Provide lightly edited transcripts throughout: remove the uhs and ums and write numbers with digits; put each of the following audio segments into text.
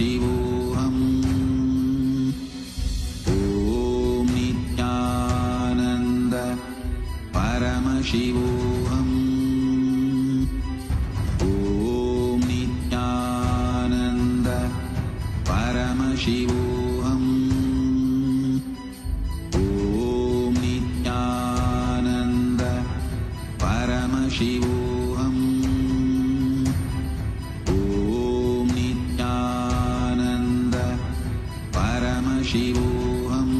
Paramashivoham. Om Nityananda Paramashivoham. Om Nityananda Paramashivoham. Om Nityananda Paramashivoham. Om Nityananda Paramashivoham.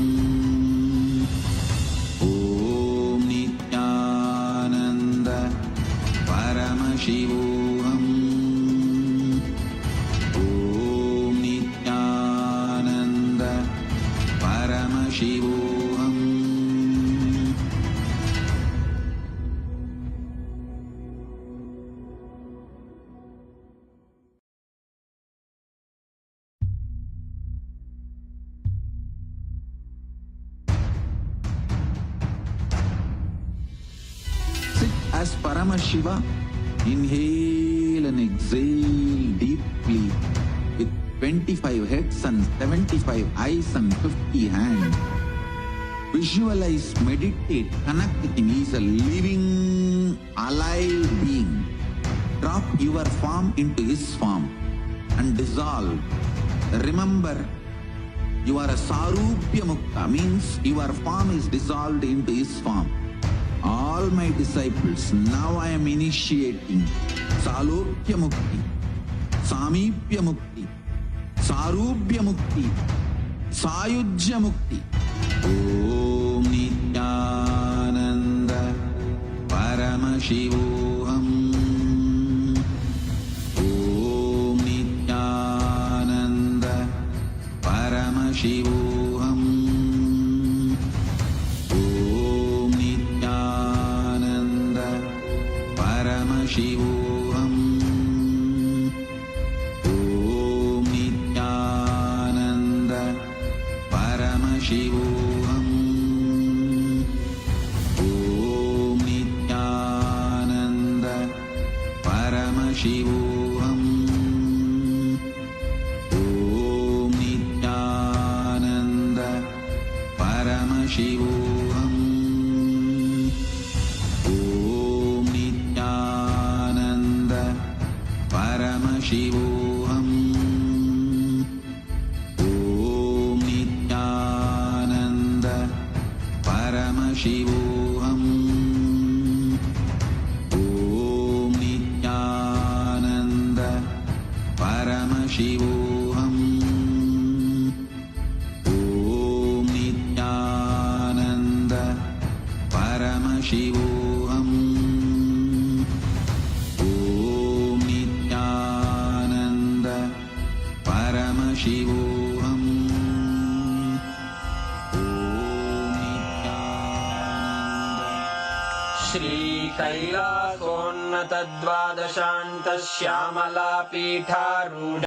Om Nityananda Paramashivoham. Om Nityananda Paramashivoham. Sit as Paramashiva. Inhale and exhale deeply with 25 heads and 75 eyes and 50 hands. Visualize, meditate, connect with him. He is a living, alive being. Drop your form into his form and dissolve. Remember, you are a Sarupya Mukta, means your form is dissolved into his form. All my disciples, now I am initiating Salokya Mukti, Samipya Mukti, Sarupya Mukti, Sayujya Mukti. Om Nityananda Paramashivoham. Om Nityananda Paramashivoham. Om Nityananda Paramashivoham. Om Nityananda Paramashivoham. Om Nityananda Paramashivoham. Om Nityananda Paramashivoham. Om Nityananda Paramashivoham. Om Nityananda Paramashivoham. Om Nityananda Paramashivoham. Om Nityananda Paramashivoham. Om Nityananda Paramashivoham. Shri कैलासोन्नत द्वादशान्त Shyamala पीठारूढ़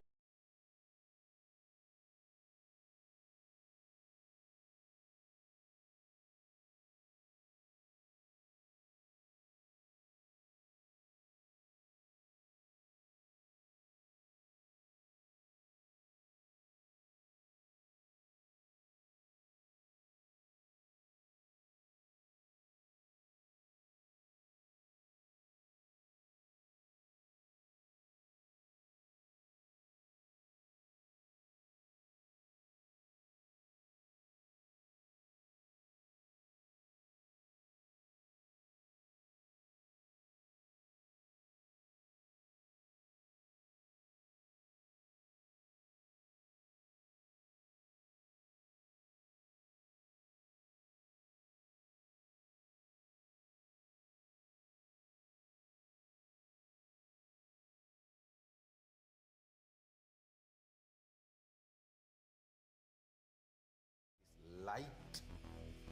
light,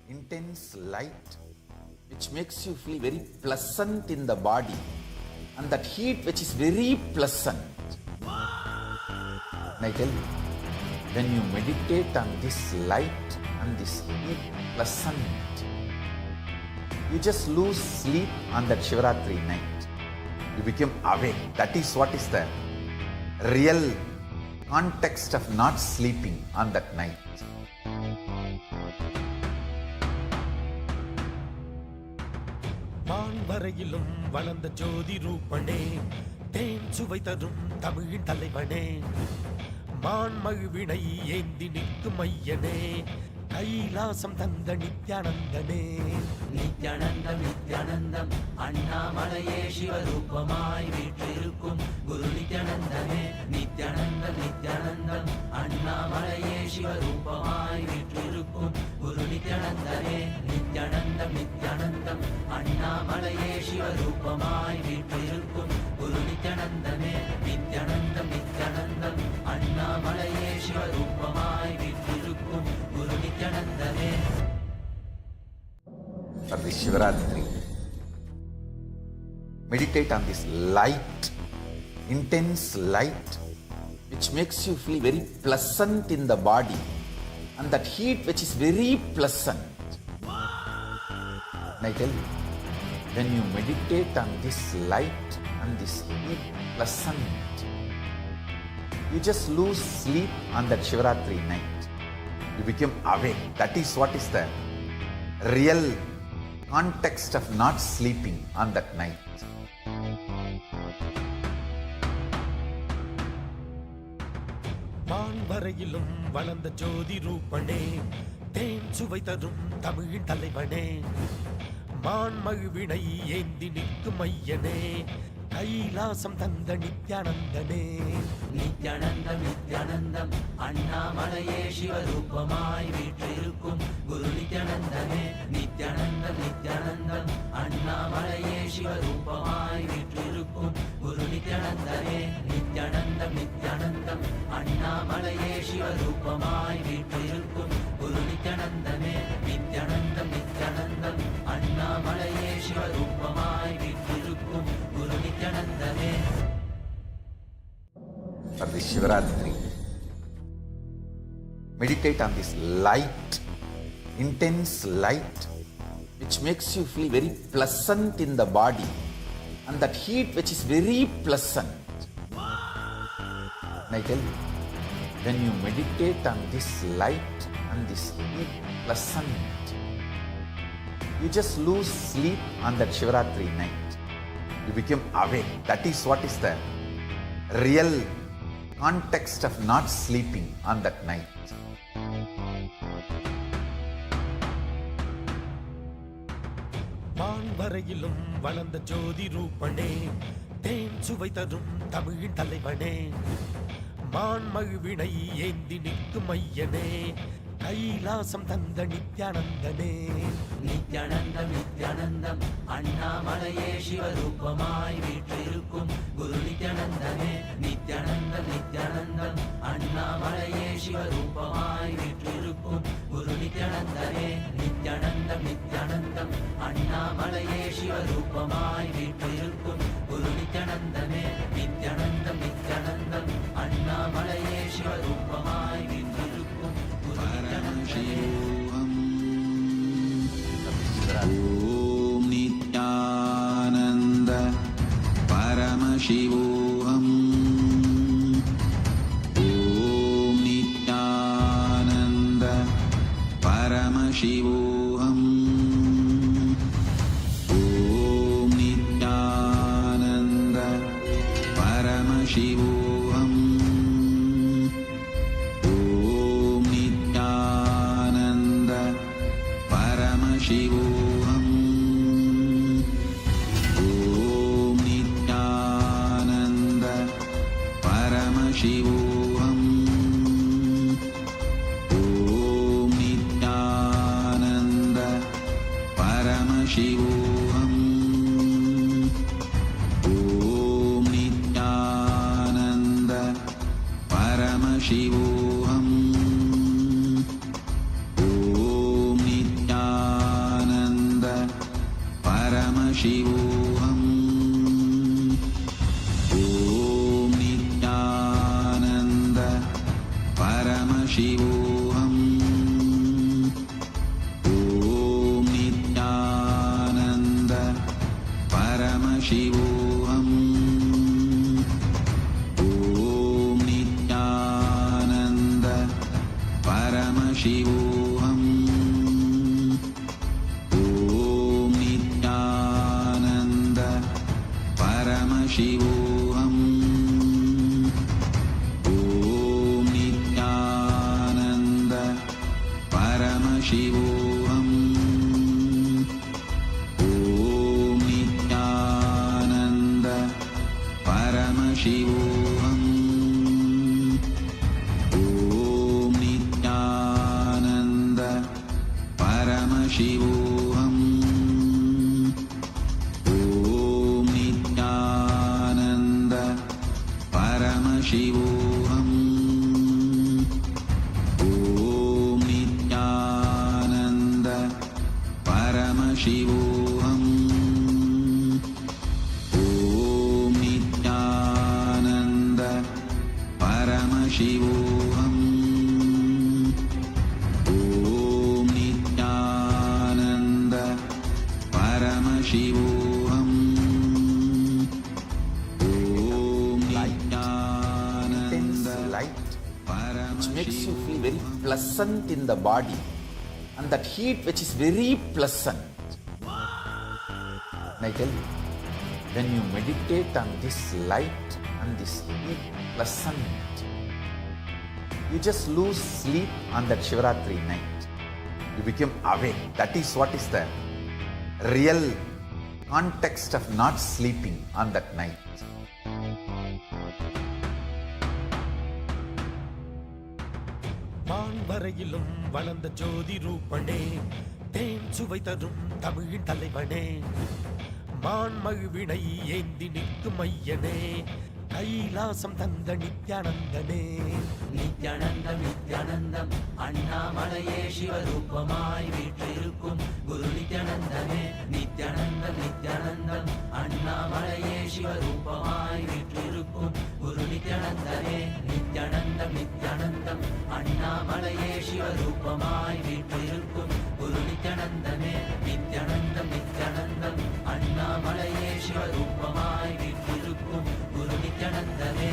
intense light, which makes you feel very pleasant in the body, and that heat which is very pleasant. And I tell you, when you meditate on this light and this heat pleasant, you just lose sleep on that Shivaratri night. You become awake. That is what is the real context of not sleeping on that night. வான்வரையிலும் வளர்ந்த ஜோதி ரூபனே, தேன் சுவை தரும் தமிழின் தலைவனே, மான்மழுவினை ஏந்தி நிற்கும் ஐயனே, கைலாசம் தந்த நித்யானந்தனே. நித்யானந்தம் நித்யானந்தம் அண்ணாமலையே சிவரூபமாய் வீற்றிருக்கும் குரு நித்யானந்தனே. நித்யானந்தம் நித்யானந்தம் அண்ணாமலையே சிவரூபமாய் வீற்றிருக்கும் குரு நித்யானந்தனே. நித்யானந்தம் நித்யானந்தம் அண்ணாமலையே சிவரூபமாய் வீற்றிருக்கும் குரு நித்யானந்தனே. நித்யானந்தம் நித்யானந்தம் அண்ணாமலையே சிவரூபமாய் வீற்றிருக்கும் குரு நித்யானந்தனே. For the Shivaratri, meditate on this light, intense light, which makes you feel very pleasant in the body, and that heat which is very pleasant. And I tell you, when you meditate on this light and this heat pleasant, you just lose sleep on that Shivaratri night. You become awake. That is what is the real context of not sleeping on that night. வான்வரையிலும் வளர்ந்த ஜோதி ரூபனே, தேன் சுவை தரும் தமிழின் தலைவனே, மான்மழுவினை ஏந்தி நிற்கும் ஐயனே, கைலாசம் தந்த நித்யானந்தனே. நித்யானந்தம் நித்யானந்தம் அண்ணாமலையே சிவரூபமாய் வீற்றிருக்கும் குரு நித்யானந்தனே. நித்யானந்தம் நித்யானந்தம் அண்ணாமலையே சிவரூபமாய் வீற்றிருக்கும் குரு நித்யானந்தனே. நித்யானந்தம் நித்யானந்தம் அண்ணாமலையே சிவரூபமாய் வீற்றிருக்கும் குரு நித்யானந்தனே. நித்யானந்தம் நித்யானந்தம் அண்ணாமலையே சிவரூபமாய் வீற்றிருக்கும் குரு நித்யானந்தனே. For the Shivaratri, meditate on this light, intense light, which makes you feel very pleasant in the body, and that heat which is very pleasant. And I tell you, when you meditate on this light and this heat pleasant, you just lose sleep on that Shivaratri night. You become awake. That is what is the real context of not sleeping on that night. வான்வரையிலும் வளர்ந்த ஜோதி ரூபனே, தேன் சுவை தரும் தமிழின் தலைவனே, மான்மழுவினை ஏந்தி நிற்கும் ஐயனே, கைலாசம் தந்த நித்யானந்தனே. நித்யானந்தம் நித்யானந்தம் அண்ணாமலையே சிவரூபமாய் வீற்றிருக்கும் குரு நித்யானந்தனே. நித்யானந்தம் நித்யானந்தம் அண்ணாமலையே சிவரூபமாய் வீற்றிருக்கும் குரு நித்யானந்தனே. நித்யானந்தம் நித்யானந்தம் அண்ணாமலையே சிவரூபமாய் வீற்றிருக்கும் குரு நித்யானந்தனே. நித்யானந்தம் நித்யானந்தம் அண்ணாமலையே சிவரூபமாய் வீற்றிருக்கும் குரு परमशिवोऽहम् ॐ नित्यानन्द परमशिवोऽहम् ॐ नित्यानन्द परमशिवोऽहम् ॐ नित्यानन्द परमशिवोऽहम् शिवोऽहम् ॐ नित्यानन्द परमशिवोऽहम् ॐ नित्यानन्द परमशिवोऽहम् ॐ नित्यानन्द परमशिवोऽहम् शिवोऽहम् ॐ नित्यानन्द परमशिवोऽहम् ॐ नित्यानन्द परमशिवोऽहम् ॐ Nityanand Paramashivoham. Om Nityananda Paramashivoham. Om Nityananda Paramashivoham. Om Nityananda Paramashivoham. Om Nityananda Paramashivoham. Om Nityananda Paramashivoham. Om Nityananda Paramashivoham. Om Nityananda Paramashivoham. Om Nityananda Paramashivoham. Om Intense light which makes you feel very pleasant in the body, and that heat which is very pleasant. And I tell you, when you meditate on this light and this heat pleasant, you just lose sleep on that Shivaratri night. You become awake. That is what is the real context of not sleeping on that night. வான்வரையிலும் வளர்ந்த ஜோதி ரூபனே, தேன் சுவை தரும் தமிழின் தலைவனே, மான்மழுவினை ஏந்தி நிற்கும் ஐயனே, கைலாசம் தந்த நித்யானந்தனே. நித்யானந்தம் நித்யானந்தம் அண்ணாமலையே சிவரூபமாய் வீற்றிருக்கும் குரு நித்யானந்தமே. நித்யானந்தம் நித்யானந்தம் அண்ணாமலையே சிவரூபமாய் வீற்றிருக்கும் குரு நித்யானந்தமே. நித்யானந்தம் நித்யானந்தம் அண்ணாமலையே சிவரூபமாய் வீற்றிருக்கும் குரு நித்யானந்தமே. நித்யானந்தம் நித்யானந்தம் அண்ணாமலையே சிவரூபமாய் வீற்றிருக்கும் குரு நித்யானந்தமே.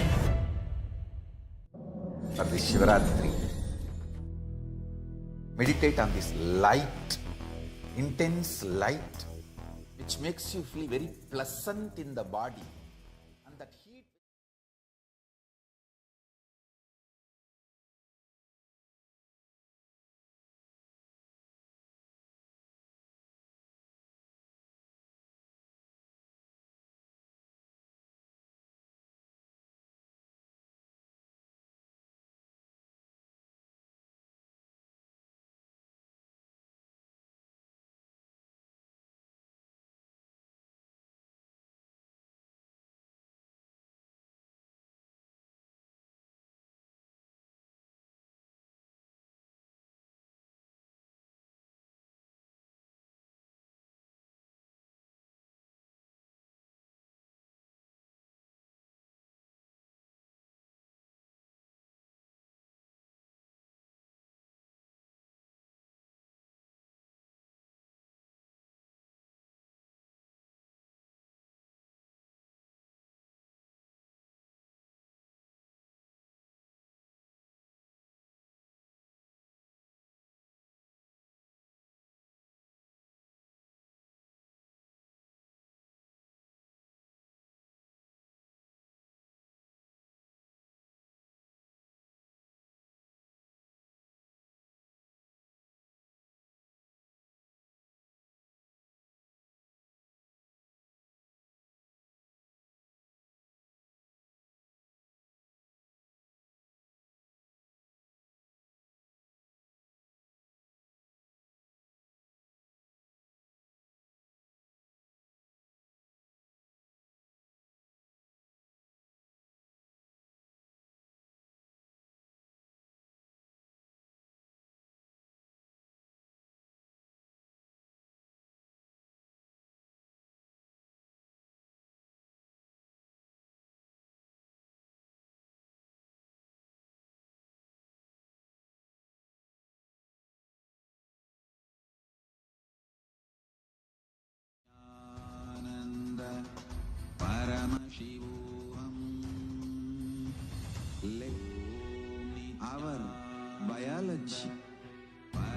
For this Shivaratri, meditate on this light, intense light, which makes you feel very pleasant in the body, and that heat. Paramashivoham. Let our biology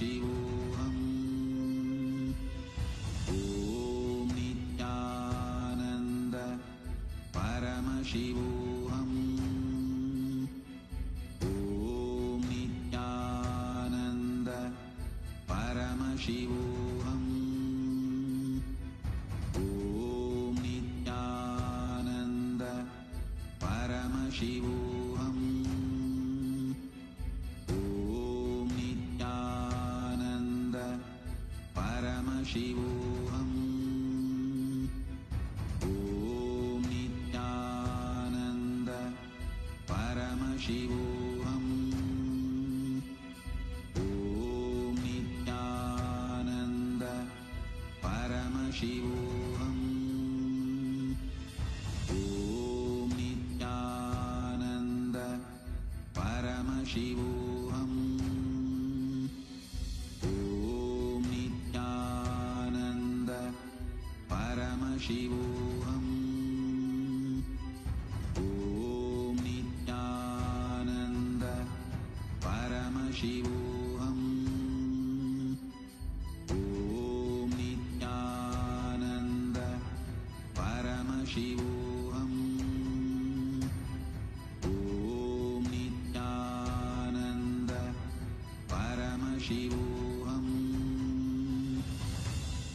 Paramashivoham. Om Nityananda Paramashivoham. Om Nityananda Paramashivoham. Om Nityananda Paramashivoham. Om Nityananda Paramashivoham. Om Nityananda Paramashivoham. Om Nityananda Paramashivoham. Om Nityananda Paramashivoham. Om Nityananda Paramashivoham. Om Nityananda Paramashivoham. Om Nityananda Paramashivoham. Om Nityananda Paramashivoham.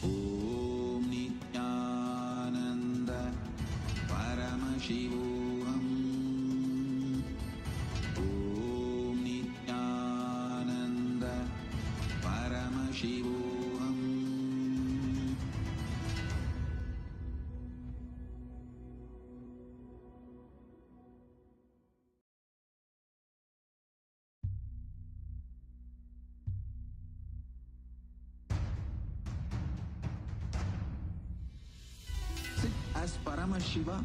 Om Nityananda Paramashivoham. Om Nityananda Paramashivoham. Sit as Paramashiva.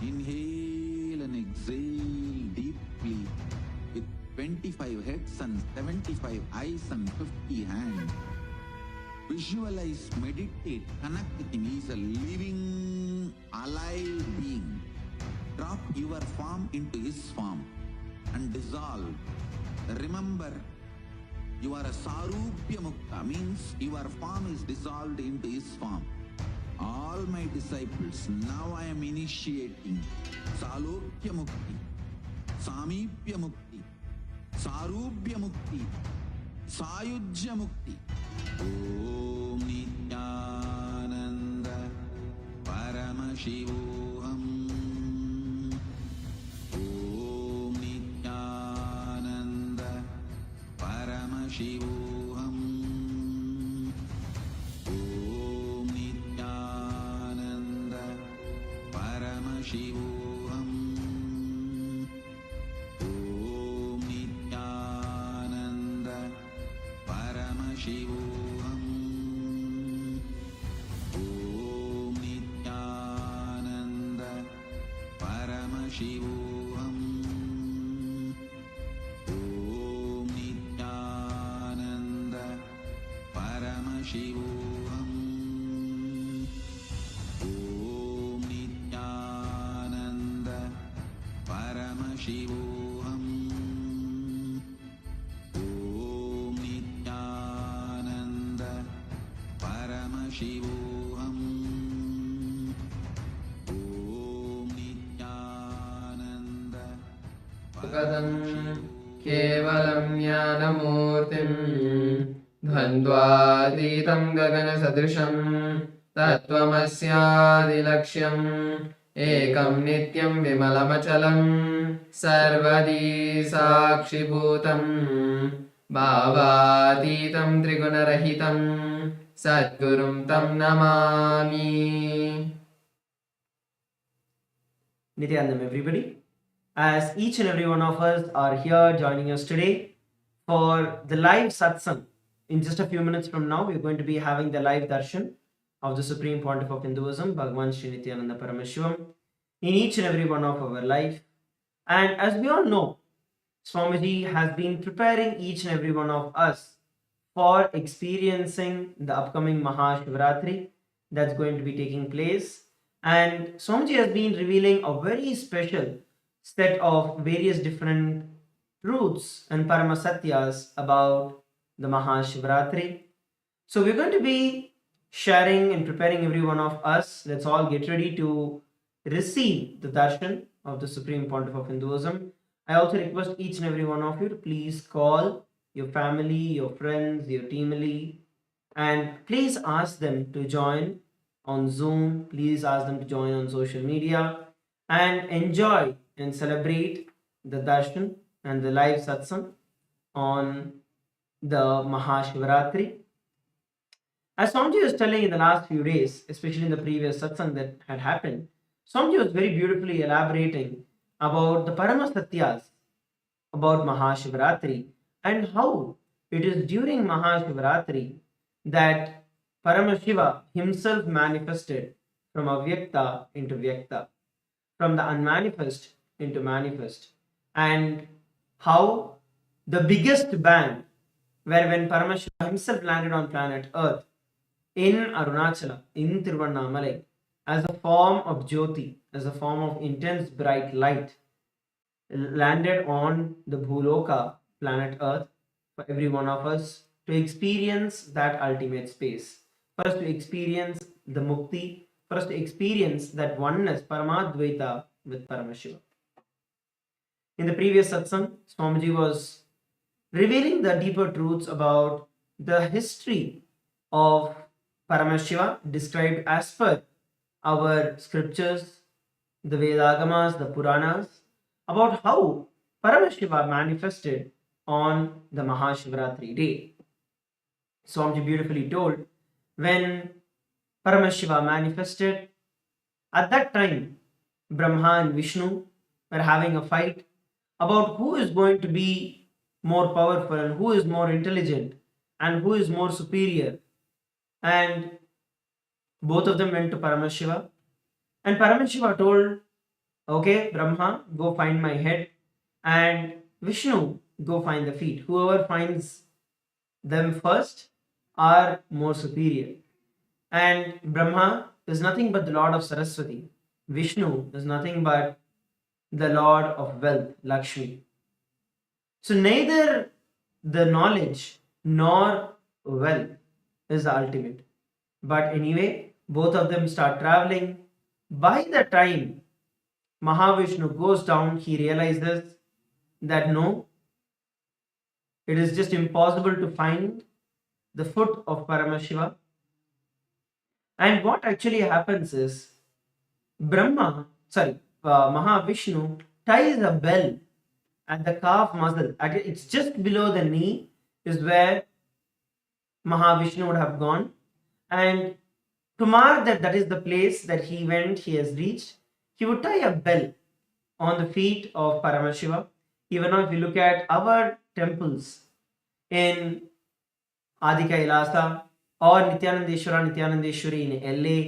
Inhale and exhale deeply with 25 heads and 75 eyes and 50 hands. Visualize, meditate, connect with him. He is a living, alive being. Drop your form into his form and dissolve. Remember, you are a Sarupya Mukta, means your form is dissolved into his form. All my disciples, now I am initiating Salokya Mukti, Samipya Mukti, Sarupya Mukti, Sayujya Mukti. Om Nityananda Paramashivoham. Om Nityananda Paramashivoham. Om Nityananda Paramashivoham. Om Nityananda Paramashivoham. Om Nityananda Paramashivoham. Om Nityananda Paramashivoham. Om Nityananda Paramashivoham. Om Nityananda Paramashivoham. Om Nityananda कदं केवलं ज्ञानमूर्तिं द्वन्द्वातीतं गगनसदृशं तत्त्वमस्यादिलक्ष्यम् एकं नित्यं विमलमचलं सर्वदी साक्षिभूतं भावातीतं त्रिगुणरहितं सद्गुरुं तं Namami. Nityanandam, everybody. As each and every one of us are here joining us today for the live satsang. In just a few minutes from now, we're going to be having the live darshan of the Supreme Pontiff of Hinduism, BHAGAVAN SRI NITHYANANDA PARAMASHIVAM, in each and every one of our life. And as we all know, Swamiji has been preparing each and every one of us for experiencing the upcoming Mahashivaratri that's going to be taking place. And Swamiji has been revealing a very special set of various different truths and paramasatyas about the Mahashivaratri. So we're going to be sharing and preparing every one of us. Let's all get ready to receive the darshan of the Supreme Pontiff of Hinduism. I also request each and every one of you to please call your family, your friends, your teamily, and please ask them to join on Zoom. Please ask them to join on social media and enjoy and celebrate the darshan and the live satsang on the Mahashivaratri. As Swamiji was telling in the last few days, especially in the previous satsang that had happened, Swamiji was very beautifully elaborating about the Paramasatyas about Mahashivaratri and how it is during Mahashivaratri that Paramashiva himself manifested from Avyakta into Vyakta, from the unmanifest into manifest, and how the biggest bang, where when Paramashiva himself landed on planet Earth in Arunachala, in Tiruvannamalai, as a form of Jyoti, as a form of intense bright light, landed on the Bhuloka, planet Earth, for every one of us to experience that ultimate space. For us to experience the Mukti, for us to experience that oneness, Paramadvaita with Paramashiva. In the previous satsang, Swamiji was revealing the deeper truths about the history of Paramashiva described as per our scriptures, the Vedagamas, the Puranas, about how Paramashiva manifested on the Mahashivaratri day. Swamiji beautifully told, when Paramashiva manifested, at that time Brahma and Vishnu were having a fight about who is going to be more powerful and who is more intelligent and who is more superior. And both of them went to Paramashiva, and Paramashiva told, okay, Brahma, go find my head, and Vishnu, go find the feet. Whoever finds them first are more superior. And Brahma is nothing but the Lord of Saraswati. Vishnu is nothing but the Lord of wealth, Lakshmi. So neither the knowledge nor wealth is the ultimate. But anyway, both of them start traveling. By the time Mahavishnu goes down, he realizes that no, it is just impossible to find the foot of Paramashiva. And what actually happens is Mahavishnu ties a bell at the calf muscle. It's just below the knee is where Mahavishnu would have gone. And to mark that is the place that he has reached, he would tie a bell on the feet of Paramashiva. Even now, if you look at our temples in MahaKailasa or Nityanandeshwari in LA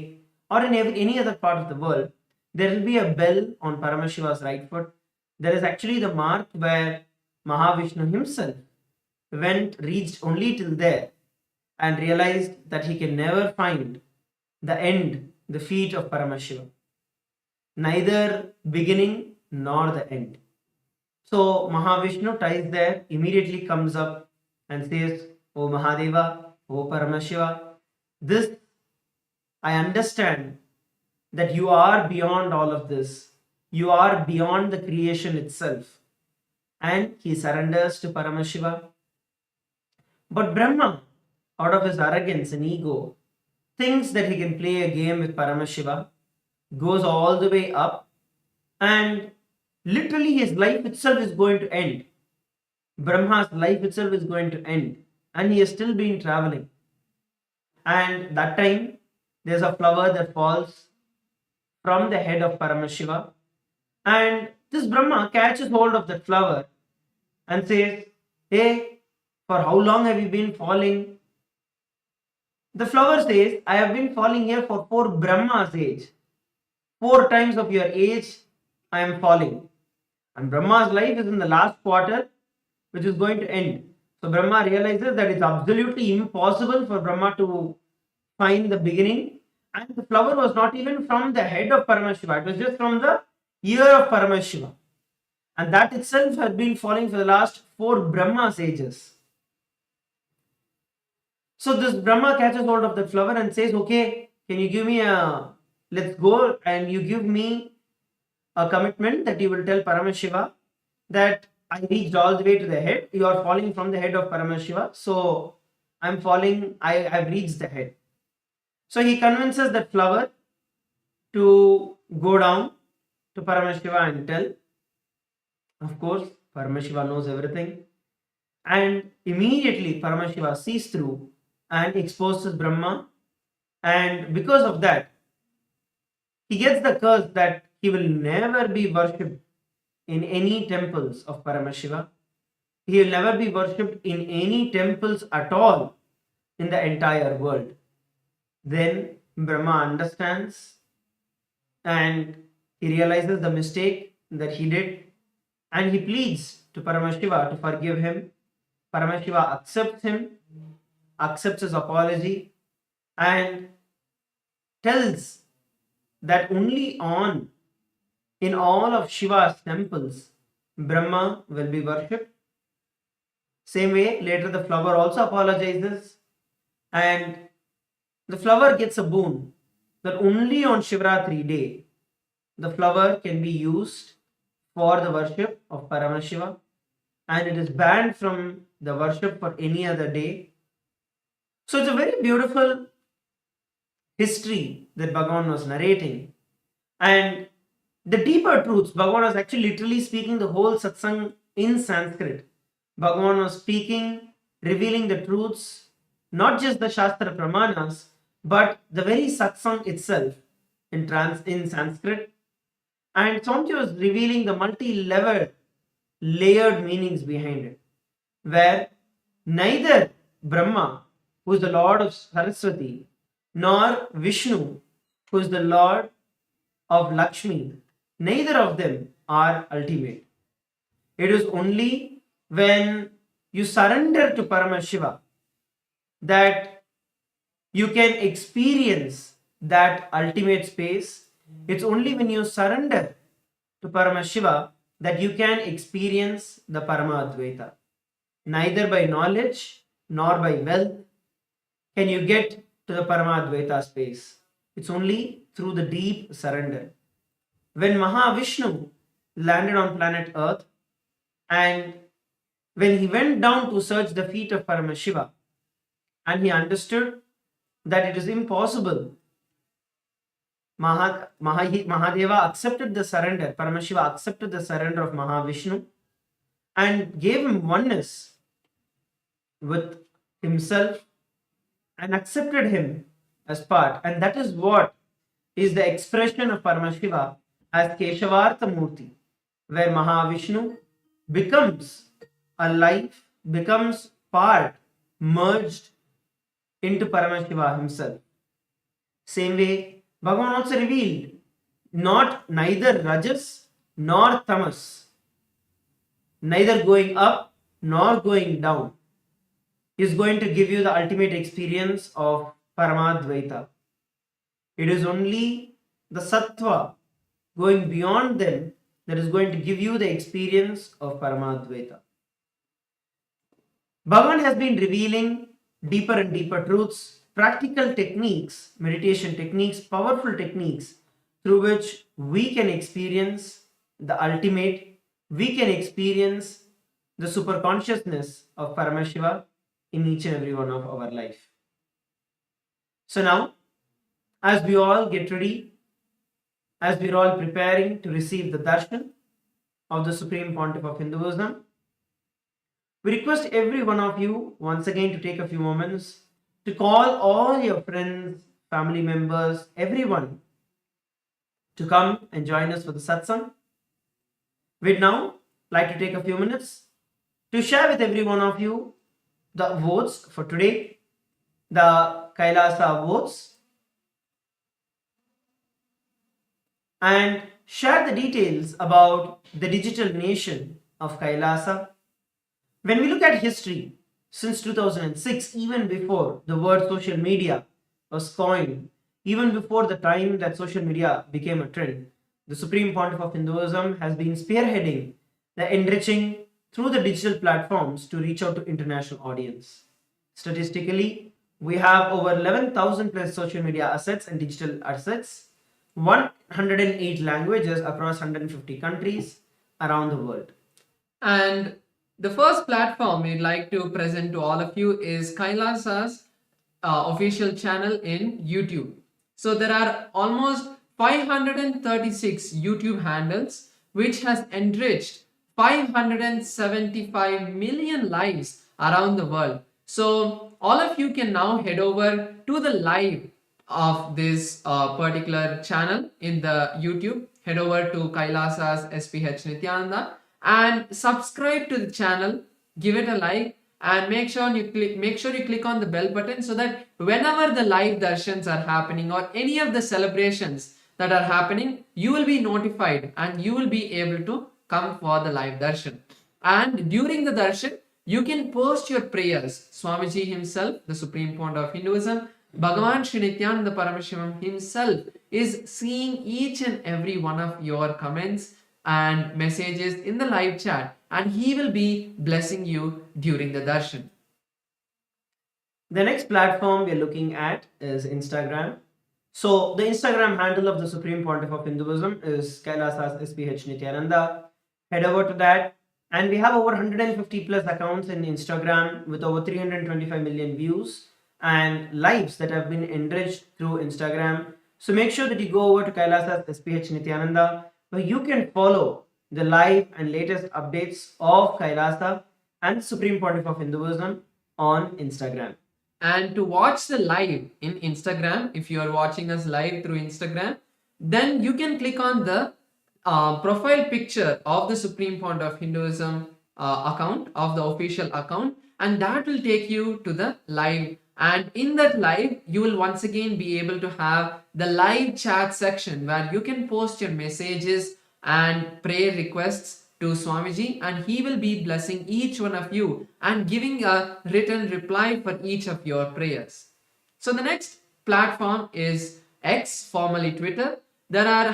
or in any other part of the world, there will be a bell on Paramashiva's right foot. There is actually the mark where Mahavishnu himself reached only till there and realized that he can never find the end, the feet of Paramashiva. Neither beginning nor the end. So Mahavishnu ties there, immediately comes up and says, O Mahadeva, O Paramashiva, this I understand that you are beyond all of this. You are beyond the creation itself. And he surrenders to Paramashiva. But Brahma, out of his arrogance and ego, thinks that he can play a game with Paramashiva, goes all the way up, and literally his life itself is going to end. Brahma's life itself is going to end, and he has still been traveling. And that time, there's a flower that falls from the head of Paramashiva, and this Brahma catches hold of that flower and says, hey, for how long have you been falling? The flower says, I have been falling here for 4 Brahma's age. 4 times of your age, I am falling. And Brahma's life is in the last quarter, which is going to end. So Brahma realizes that it's absolutely impossible for Brahma to find the beginning. And the flower was not even from the head of Paramashiva. It was just from the ear of Paramashiva. And that itself had been falling for the last 4 Brahma's ages. So this Brahma catches hold of the flower and says, okay, can you give me let's go, and you give me a commitment that you will tell Paramashiva that I reached all the way to the head. You are falling from the head of Paramashiva. So I'm falling, I've reached the head. So he convinces that flower to go down to Paramashiva and tell. Of course, Paramashiva knows everything. And immediately Paramashiva sees through and exposes Brahma. And because of that, he gets the curse that he will never be worshipped in any temples of Paramashiva. He will never be worshipped in any temples at all in the entire world. Then Brahma understands and he realizes the mistake that he did, and he pleads to Paramashiva to forgive him. Paramashiva accepts him, accepts his apology, and tells that only in all of Shiva's temples Brahma will be worshipped. Same way, later the flower also apologizes, and the flower gets a boon that only on Shivaratri day the flower can be used for the worship of Paramashiva, and it is banned from the worship for any other day. So it's a very beautiful history that Bhagavan was narrating, and the deeper truths, Bhagavan was actually literally speaking the whole satsang in Sanskrit. Bhagavan was speaking, revealing the truths, not just the Shastra Pramanas, but the very satsang itself in Sanskrit. And Swamiji was revealing the multi-level, layered meanings behind it, where neither Brahma, who is the Lord of Saraswati, nor Vishnu, who is the Lord of Lakshmi, neither of them are ultimate. It is only when you surrender to Paramashiva that you can experience that ultimate space. It's only when you surrender to Paramashiva that you can experience the Paramadvaita. Neither by knowledge nor by wealth can you get to the Paramadvaita space. It's only through the deep surrender. When Mahavishnu landed on planet Earth, and when he went down to search the feet of Paramashiva, and he understood that it is impossible, Mahadeva accepted the surrender, Paramashiva accepted the surrender of Mahavishnu and gave him oneness with himself and accepted him as part. And that is what is the expression of Paramashiva as Keshavartha Murthy, where Mahavishnu becomes alive, becomes part, merged into Paramashiva himself. Same way, Bhagavan also revealed neither Rajas nor Tamas, neither going up nor going down, is going to give you the ultimate experience of Paramadvaita. It is only the Sattva going beyond them that is going to give you the experience of Paramadvaita. Bhagavan has been revealing deeper and deeper truths, practical techniques, meditation techniques, powerful techniques through which we can experience the ultimate, we can experience the super consciousness of Paramashiva in each and every one of our life. So now, as we all get ready, as we are all preparing to receive the darshan of the Supreme Pontiff of Hinduism, we request every one of you once again to take a few moments to call all your friends, family members, everyone to come and join us for the satsang. We'd now like to take a few minutes to share with every one of you the votes for today, the Kailasa votes, and share the details about the digital nation of Kailasa. When we look at history, since 2006, even before the word social media was coined, even before the time that social media became a trend, the Supreme Pontiff of Hinduism has been spearheading the enriching through the digital platforms to reach out to international audience. Statistically, We have over 11,000 plus social media assets and digital assets, 108 languages across 150 countries around the world. And the first platform we'd like to present to all of you is Kailasa's official channel in YouTube. So there are almost 536 YouTube handles which has enriched 575 million lives around the world. So all of you can now head over to the live of this particular channel in the YouTube. Head over to Kailasa's SPH Nithyananda and subscribe to the channel, give it a like, and make sure you click on the bell button so that whenever the live darshans are happening or any of the celebrations that are happening, you will be notified and you will be able to come for the live darshan. And during the darshan, you can post your prayers. Swamiji himself, the Supreme Pontiff of Hinduism, Bhagavan Sri Nithyānanda Paramashivāṁ himself is seeing each and every one of your comments and messages in the live chat, and he will be blessing you during the darshan. The next platform we're looking at is Instagram. So the Instagram handle of the Supreme Pontiff of Hinduism is Kailasa's SPH Nithyananda. Head over to that, and we have over 150 plus accounts in Instagram with over 325 million views and lives that have been enriched through Instagram. So make sure that you go over to Kailasa's SPH Nithyananda, where you can follow the live and latest updates of Kailasa and the Supreme Pontiff of Hinduism on Instagram. And to watch the live in Instagram, if you are watching us live through Instagram, then you can click on the profile picture of the Supreme Pontiff of Hinduism account, of the official account, and that will take you to the live. And in that live, you will once again be able to have the live chat section where you can post your messages and prayer requests to Swamiji, and he will be blessing each one of you and giving a written reply for each of your prayers. So the next platform is X, formerly Twitter. There are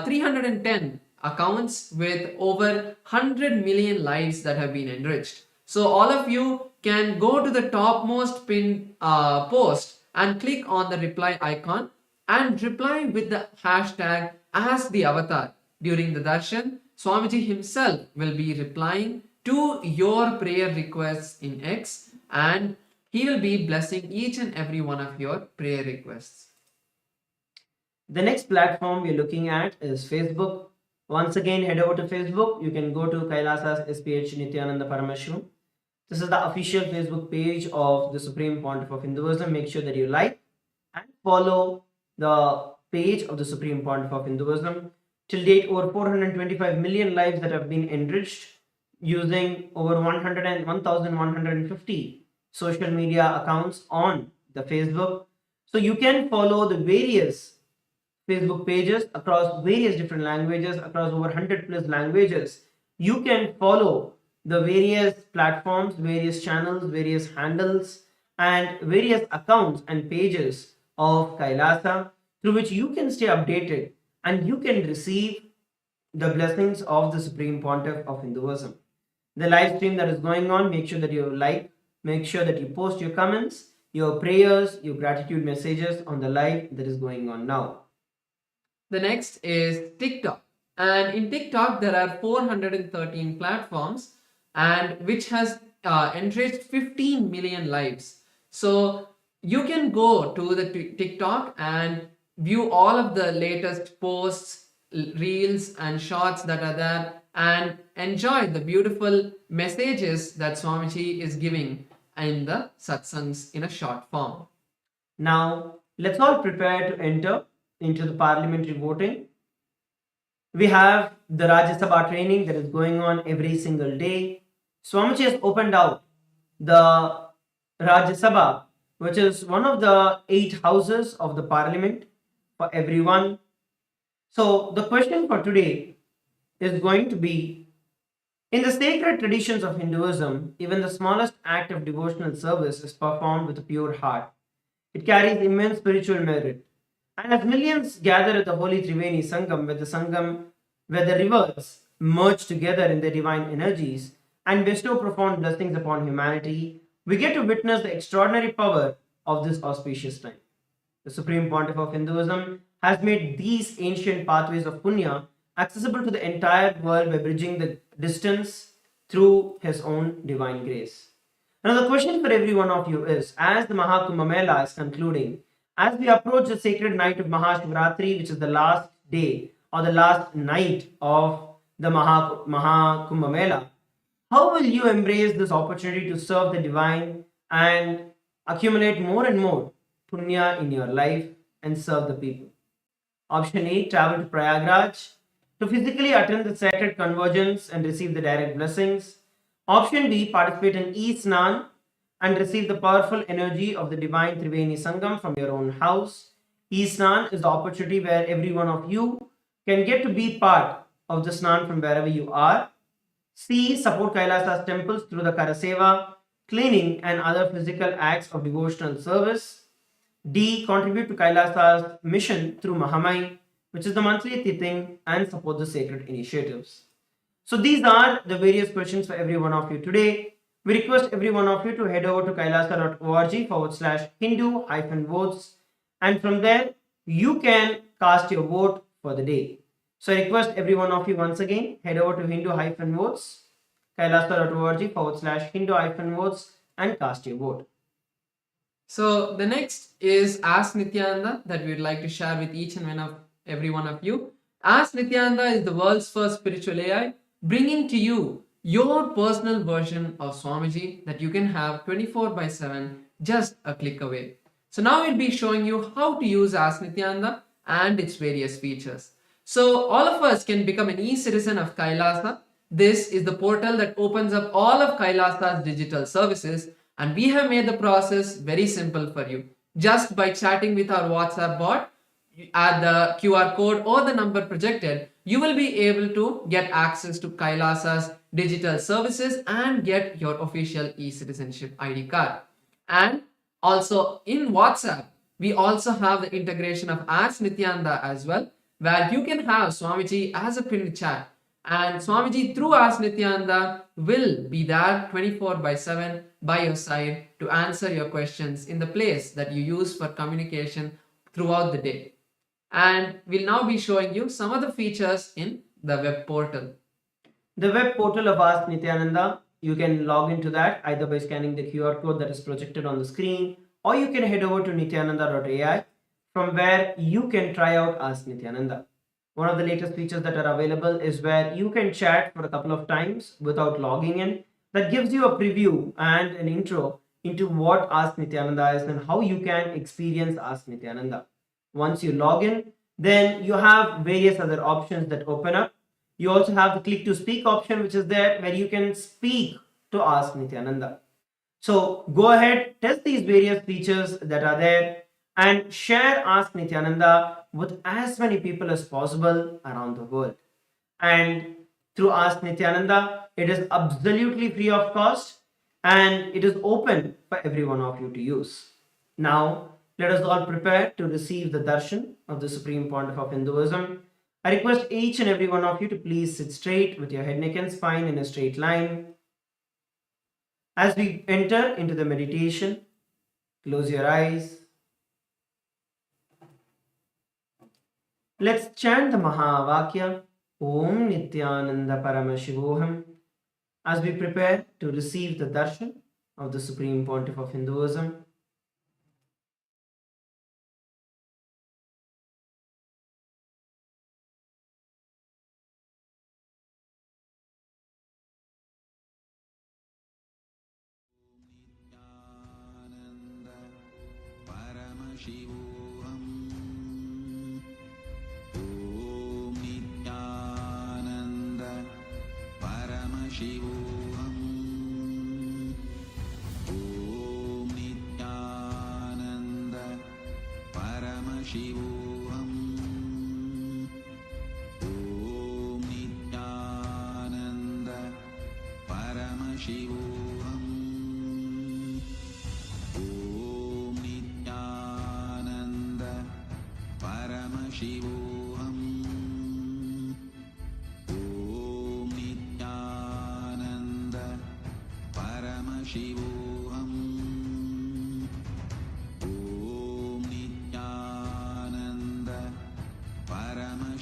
310 accounts with over 100 million lives that have been enriched. So all of you can go to the topmost pinned post and click on the reply icon and reply with the hashtag as the avatar. During the darshan, Swamiji himself will be replying to your prayer requests in X, and he will be blessing each and every one of your prayer requests. The next platform we're looking at is Facebook. Once again, head over to Facebook. You can go to Kailasa's SPH Nithyananda Paramashivāṁ. This is the official Facebook page of the Supreme Pontiff of Hinduism. Make sure that you like and follow the page of the Supreme Pontiff of Hinduism. Till date, over 425 million lives that have been enriched using over 1,150 social media accounts on the Facebook. So you can follow the various Facebook pages across various different languages, across over 100 plus languages. You can follow the various platforms, various channels, various handles, and various accounts and pages of Kailasa through which you can stay updated and you can receive the blessings of the Supreme Pontiff of Hinduism. The live stream that is going on, make sure that you like, make sure that you post your comments, your prayers, your gratitude messages on the live that is going on now. The next is TikTok. And in TikTok, there are 413 platforms and which has enriched 15 million lives. So you can go to the TikTok and view all of the latest posts, reels and shorts that are there and enjoy the beautiful messages that Swamiji is giving in the satsangs in a short form. Now, let's all prepare to enter into the parliamentary voting. We have the Rajya Sabha training that is going on every single day. Swamiji has opened out the Rajya Sabha, which is one of the 8 houses of the parliament for everyone. So the question for today is going to be, in the sacred traditions of Hinduism, even the smallest act of devotional service is performed with a pure heart. It carries immense spiritual merit. And as millions gather at the holy Triveni Sangam, where the rivers merge together in their divine energies and bestow profound blessings upon humanity, we get to witness the extraordinary power of this auspicious time. The Supreme Pontiff of Hinduism has made these ancient pathways of punya accessible to the entire world by bridging the distance through his own divine grace. Now, the question for every one of you is, as the Mahakumbh Mela is concluding, as we approach the sacred night of Mahashivaratri, which is the last day or the last night of the Mahakumbh Mela, how will you embrace this opportunity to serve the divine and accumulate more and more punya in your life and serve the people? Option A, travel to Prayagraj to physically attend the sacred convergence and receive the direct blessings. Option B, participate in E-Snan and receive the powerful energy of the divine Triveni Sangam from your own house. E-Snan is the opportunity where every one of you can get to be part of the Snan from wherever you are. C, support Kailasa's temples through the Karaseva, cleaning and other physical acts of devotional service. D, contribute to Kailasa's mission through Mahamai, which is the monthly Tithing, and support the sacred initiatives. So these are the various questions for every one of you today. We request every one of you to head over to kailasa.org/Hindu-votes, and from there you can cast your vote for the day. So I request every one of you once again, head over to Hindu-votes, kailasa.org/Hindu-votes, and cast your vote. So the next is Ask Nityananda that we would like to share with each and every one of you. Ask Nityananda is the world's first spiritual AI, bringing to you your personal version of Swamiji that you can have 24/7, just a click away. So now we'll be showing you how to use Ask Nityananda and its various features. So all of us can become an e-citizen of Kailasa. This is the portal that opens up all of Kailasa's digital services, and we have made the process very simple for you. Just by chatting with our WhatsApp bot at the QR code or the number projected, you will be able to get access to Kailasa's digital services and get your official e-citizenship ID card. And also in WhatsApp, we also have the integration of Ask Nityananda as well, where you can have Swamiji as a pinned chat, and Swamiji through Ask Nityananda will be there 24/7 by your side to answer your questions in the place that you use for communication throughout the day. And we'll now be showing you some of the features in the web portal. The web portal of Ask Nityananda, you can log into that either by scanning the QR code that is projected on the screen, or you can head over to nityananda.ai, from where you can try out Ask Nityananda. One of the latest features that are available is where you can chat for a couple of times without logging in. That gives you a preview and an intro into what Ask Nityananda is and how you can experience Ask Nityananda. Once you log in, then you have various other options that open up. You also have the click to speak option, which is there, where you can speak to Ask Nityananda. So go ahead, test these various features that are there, and share Ask Nityananda with as many people as possible around the world. And through Ask Nityananda, it is absolutely free of cost, and it is open for every one of you to use. Now, let us all prepare to receive the darshan of the Supreme Pontiff of Hinduism. I request each and every one of you to please sit straight with your head, neck and spine in a straight line. As we enter into the meditation, close your eyes. Let's chant the Mahavakya, Om Nityananda Paramashivoham, as we prepare to receive the darshan of the Supreme Pontiff of Hinduism. Paramashivoham. Om Nityananda Paramashivoham. Om Nityananda Paramashivoham. Om Nityananda Paramashivoham. Om Nityananda Paramashivoham. Om Nityananda Paramashivoham.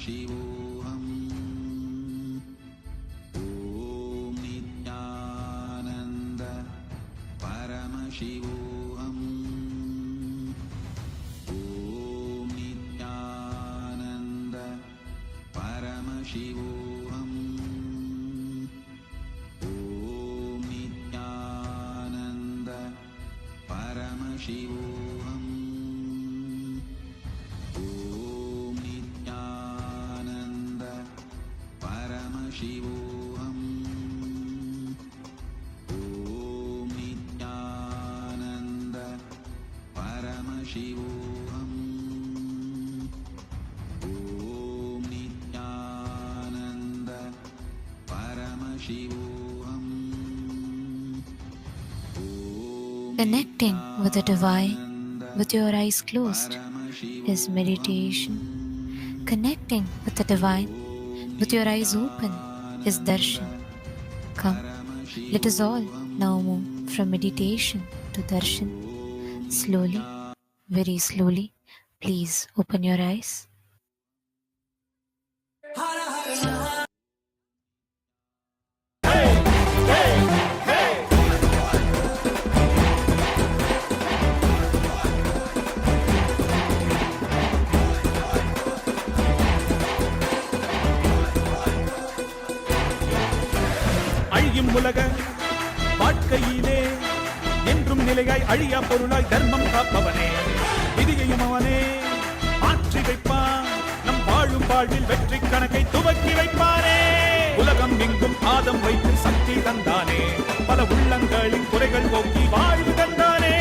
Paramashivoham. Om Nityananda Paramashivoham. Om Nityananda Paramashivoham. Om Nityananda Paramashivoham. Om Nityananda Paramashivoham. Om Nityananda Paramashivoham. Om Nityananda Paramashivoham. Connecting with the divine with your eyes closed is meditation. Connecting with the divine with your eyes open is darshan. Come, let us all now move from meditation to darshan. Slowly, very slowly, please open your eyes. அழியும் உலக வாழ்க்கையிலே என்றும் நிலையாய் அழியா பொருளாய் தர்மம் காப்பவனே, விதியையும் அவனே மாற்றி வைப்பான். நம் வாழும் வாழ்வில் வெற்றி கணக்கை துவக்கி வைப்பானே. உலகம் எங்கும் பாதம் வைத்து சக்தி தந்தானே, பல உள்ளங்களின் குறைகள் போக்கி வாழ்வு தந்தானே.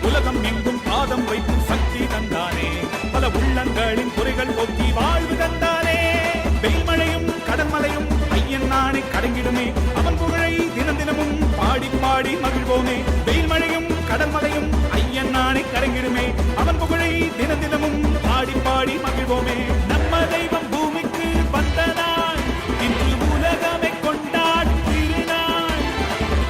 உலகம் எங்கும் பாதம் வைத்து சக்தி தந்தானே, பல உள்ளங்களின் குறைகள் போக்கி வாழ்வு தந்தானே. வெயில்மழையும் கடன்மலையும் ஐயன் நாணை கடங்கிடுமே, அவன் புகழை தினம் தினமும் பாடி பாடி மகிழ்வோமே. வெயில்மழையும் கடன்மலையும் ஐயன் நாணை கடங்கிடுமே, அவன் புகழை தினம் தினமும் பாடி பாடி மகிழ்வோமே. நம்ம தெய்வம் பூமிக்கு வந்த நாள், இன்று உலகமே கொண்டாடும் திருநாள்.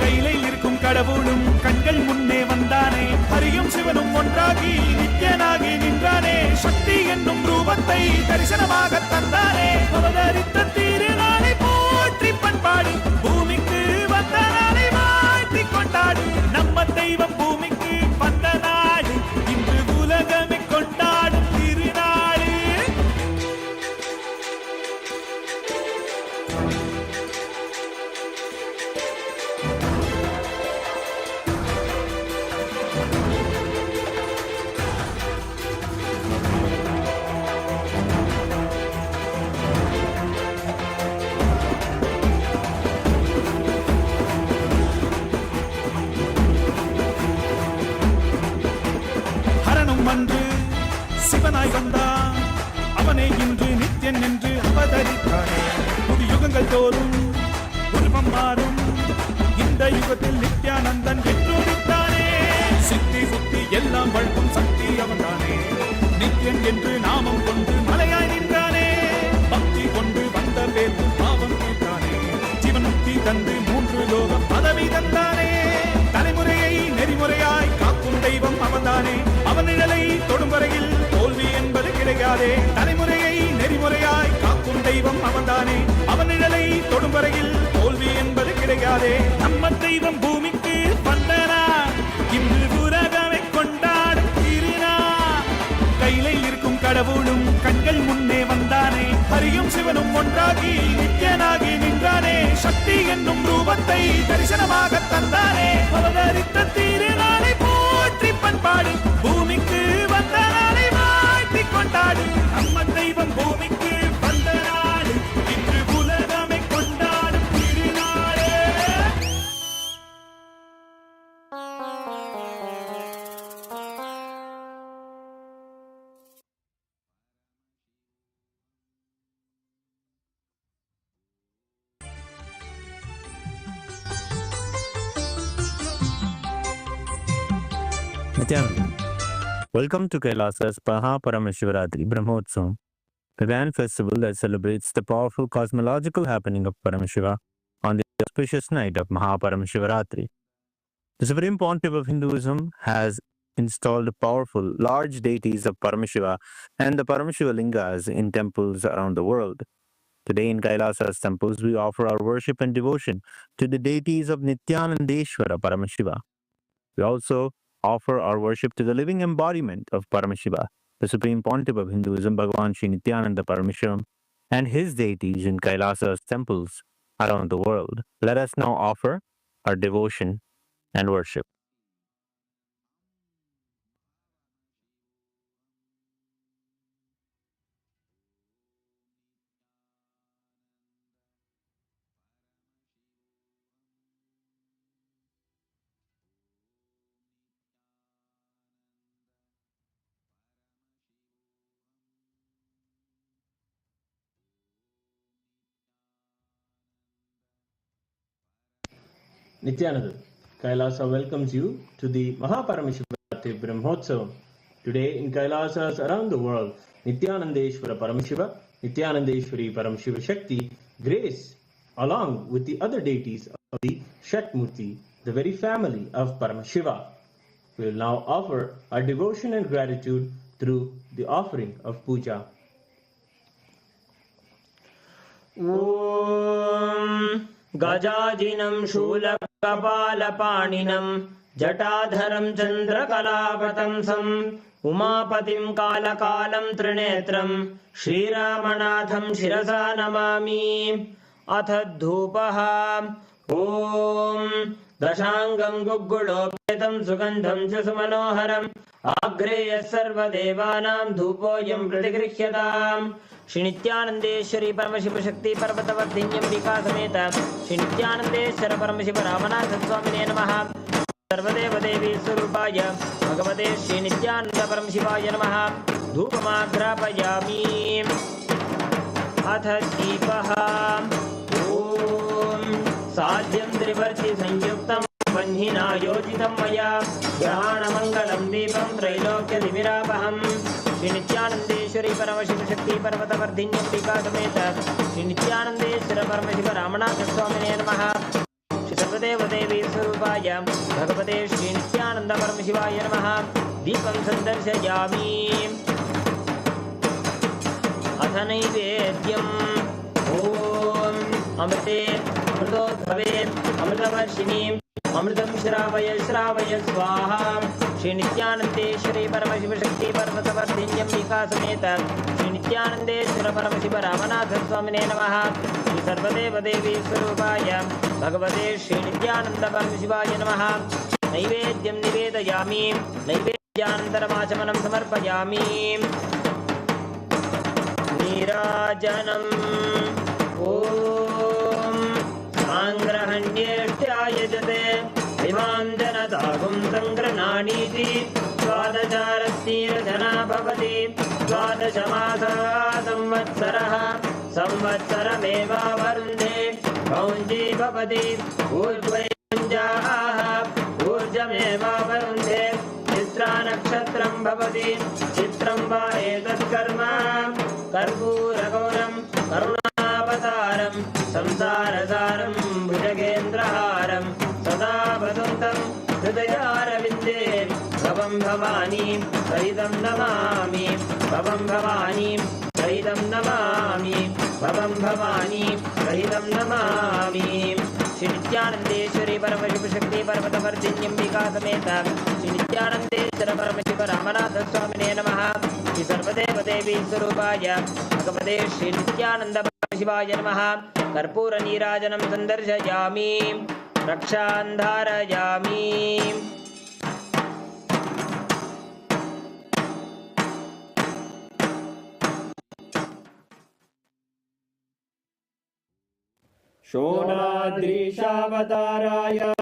கையிலே இருக்கும் கடவுளும் கண்கள் முன்னே வந்தானே, ஹரியும் சிவனும் ஒன்றாகி நித்யனாகி நின்றானே. சக்தி என்னும் ரூபத்தை தரிசனமாக தந்தானே, அவதரித்த திருநாளை போற்றி பண்பாடி பூமிக்கு வந்த நாளை வாழ்த்தி கொண்டாடு. நம்ம தெய்வம் பூமிக்கு வந்த நாடு, இன்று உலகமே கொண்டாடும் திருநாடு. ஹரனும் அன்று சிவனாய் வந்தான், அவனே இன்று நித்யன் என்று அவதரித்தானே. புது யுகங்கள் தோறும் உருவம் மாறும், இந்த யுகத்தில் நித்யானந்தன் வெற்றுதித்தானே. சித்தி புத்தி எல்லாம் வழங்கும் சக்தி அவன்தானே, நித்யன் என்று நாமம் கொண்டு மலையாய் நின்றானே. பக்தி கொண்டு வந்த பேர் பாவம் தீர்த்தானே, ஜீவனுக்தி தந்து 3 லோகம் பதவி தந்தானே. தலைமுறையை நெறிமுறையாய் காக்கும் தெய்வம் அவன்தானே, அவன் நிழலை தொடும் வரையில் தோல்வி என்பது கிடையாதே. தலைமுறையை நெறிமுறையாய் காக்கும் தெய்வம் அவன்தானே, அவன் நிழலை தொடும் வரையில் தோல்வி என்பது கிடையாதே. நம்ம தெய்வம் பூமிக்கு வந்தனா, இன்று உலகமே கொண்டாடும் திருநாள். கையிலே இருக்கும் கடவுளும் கண்கள் முன்னே வந்தானே, ஹரியும் சிவனும் ஒன்றாகி நித்யனாகி நின்றானே. சக்தி என்னும் ரூபத்தை தரிசனமாக தந்தானே, அவதரித்த திருநாளை போற்றி பண்பாடு பூமிக்கு வந்த நாளை வாழ்த்தி கொண்டாடு. நம்ம தெய்வம் பூமிக்கு வந்த நாடு, இன்று உலகமே கொண்டாடும் திருநாளே. Nityananda. Welcome to Kailasa's Paramashivaratri Brahmotsavam, the grand festival that celebrates the powerful cosmological happening of Paramashiva on the auspicious night of Mahashivaratri. The Supreme Pontiff of Hinduism has installed powerful, large deities of Paramashiva and the Paramashiva Lingas in temples around the world. Today in Kailasa's temples, we offer our worship and devotion to the deities of Nityanandeshwara Paramashiva. We also offer our worship to the living embodiment of Paramashiva, the Supreme Pontiff of Hinduism, Bhagavan Sri Nithyananda Paramashivamam, and his deities in Kailasa's temples around the world. Let us now offer our devotion and worship. Nithyananda, Kailasa welcomes you to the Mahashivaratri Brahmotsavam. Today in Kailasas around the world, Nityanandeshwara Paramashiva, Nityanandeshwari Paramashiva Shakti grace along with the other deities of the Shakmurti, the very family of Paramashiva. We will now offer our devotion and gratitude through the offering of puja. Om Gajajinam Shulakapalanam Jatadharam Chandrakalapatamsam Umapatim Kalakalam Trinetram Shri Ramanatham Shirasa Namami Athadhupaha Om Dashangam Gugulopetam Sugandham Chasumanoharam Agreya Sarva Devanam Dhupoyam Pratigrihyadam Shri Nithyanandeshwari Paramashiva Shakti Parvatavardhinyam Rika Sameta Shri Nithyanandeshwara Paramashiva Ramanatha Swamine Namaha Sarvadeva Devi Surupaya Bhagavate Shri Nithyananda Paramashivaya Namaha Dhupamagrapayami Atha Deepaha Om Sadhyam Trivarti Sanyuktam Vanhina Yojitam Maya Grahana Mangalam Deepam Trailokya Dimirapaham Shri Nithyanandeshwari Paramashiva Shakti Parvatavardhinyam Rika Sameta Shri Nithyanandeshwara Paramashiva Ramanatha Swamine Namaha Shri Sarvadeva Devi Surupaya Bhagavate Shri Nithyananda Paramashivaya Namaha Deepam Sandarshayami Atha Naivedyam Om Amrite Amritodbhave Amritavarshini Amritam Shravaya Shravaya Swaha Shri Nithyanandeshwari Paramashiva Shakti Parvatavardhinyam Rika Sameta Shri Nithyanandeshwara Paramashiva Ramanatha Swamine Namaha Shri Sarvadeva Devi Surupaya Bhagavate Shri Nithyananda Paramashivaya Namaha Naivedyam Nivedayami Naivedyantaramachanam Samarpayami Nirajanam Om Sangrahanyeshtyayajate Imam Janatagum Sangrananiti Swadacharastira Bhavati Swadachamasa Samvatsaraha Samvatsarameva Varunde Kaunji Bhavati Urjvayanjaha Urjameva Varunde Chitra Nakshatram Bhavati Chitram Vaetat Karma Karpuragoram Karunavataram Samsarasaram Bhujagendraharam Sada Vaduntam Hridayaravidde Bhavam Bhavani Saridam Namami Bhavam Bhavani Saridam Namami Bhavam Bhavani Saridam Namami Shri Nithyanandeshwari Paramashiva Shakti Parvatavardhinyam Rika Sameta Shri Nithyanandeshwara Paramashiva Ramanatha Swamine Namaha Shri Sarvadeva Devi Surupaya Bhagavate Shri Nithyananda Paramashivaya Namaha Karpura Nirajanam Sandarshayami Rakshandharayami Shonadrishavatārāya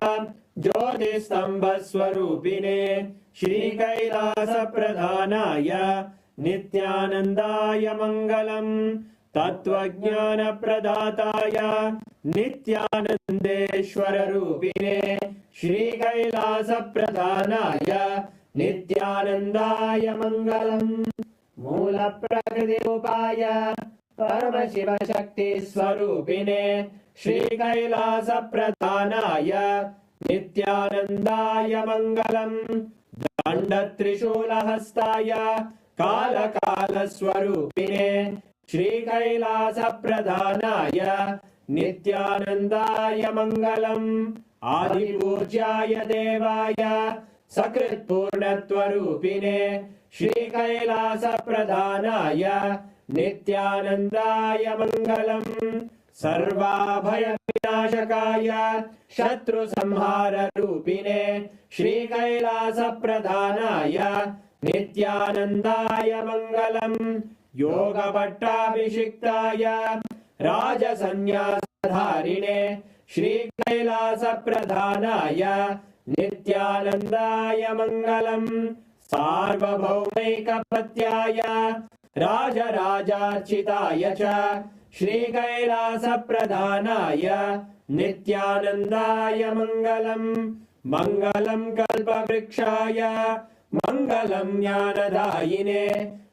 Jyotisthambaswarupine Shri Kailasa Pradhanaya Nithyanandaya Mangalam Tattvajnana Pradhataya Nithyanandeshwara Rupine Shri Kailasa Pradhanaya Nithyanandaya Mangalam Mula Prakriti Upaya Paramashiva Shakti Swarupine Shri Kailasa Pradhanaya Nithyanandaya Mangalam खण्डत्रिशूलहस्ताय कालकालस्वरूपिणे श्रीकैलासप्रधानाय नित्यानन्दाय मङ्गलम् आदिपूज्याय देवाय सकृत्पूर्णत्वरूपिणे श्रीकैलासप्रधानाय नित्यानन्दाय मङ्गलम् सर्वाभयविनाशकाय शत्रुसंहाररूपिणे श्रीकैलासप्रधानाय नित्यानन्दाय मङ्गलम् योगपट्टाभिषिक्ताय राजसन्न्यासधारिणे श्रीकैलासप्रधानाय नित्यानन्दाय मङ्गलम् सार्वभौमैकपत्याय राजराजार्चिताय च श्रीकैलासप्रधानाय नित्यानन्दाय मङ्गलम् मङ्गलं कल्पवृक्षाय मङ्गलं ज्ञानदायिने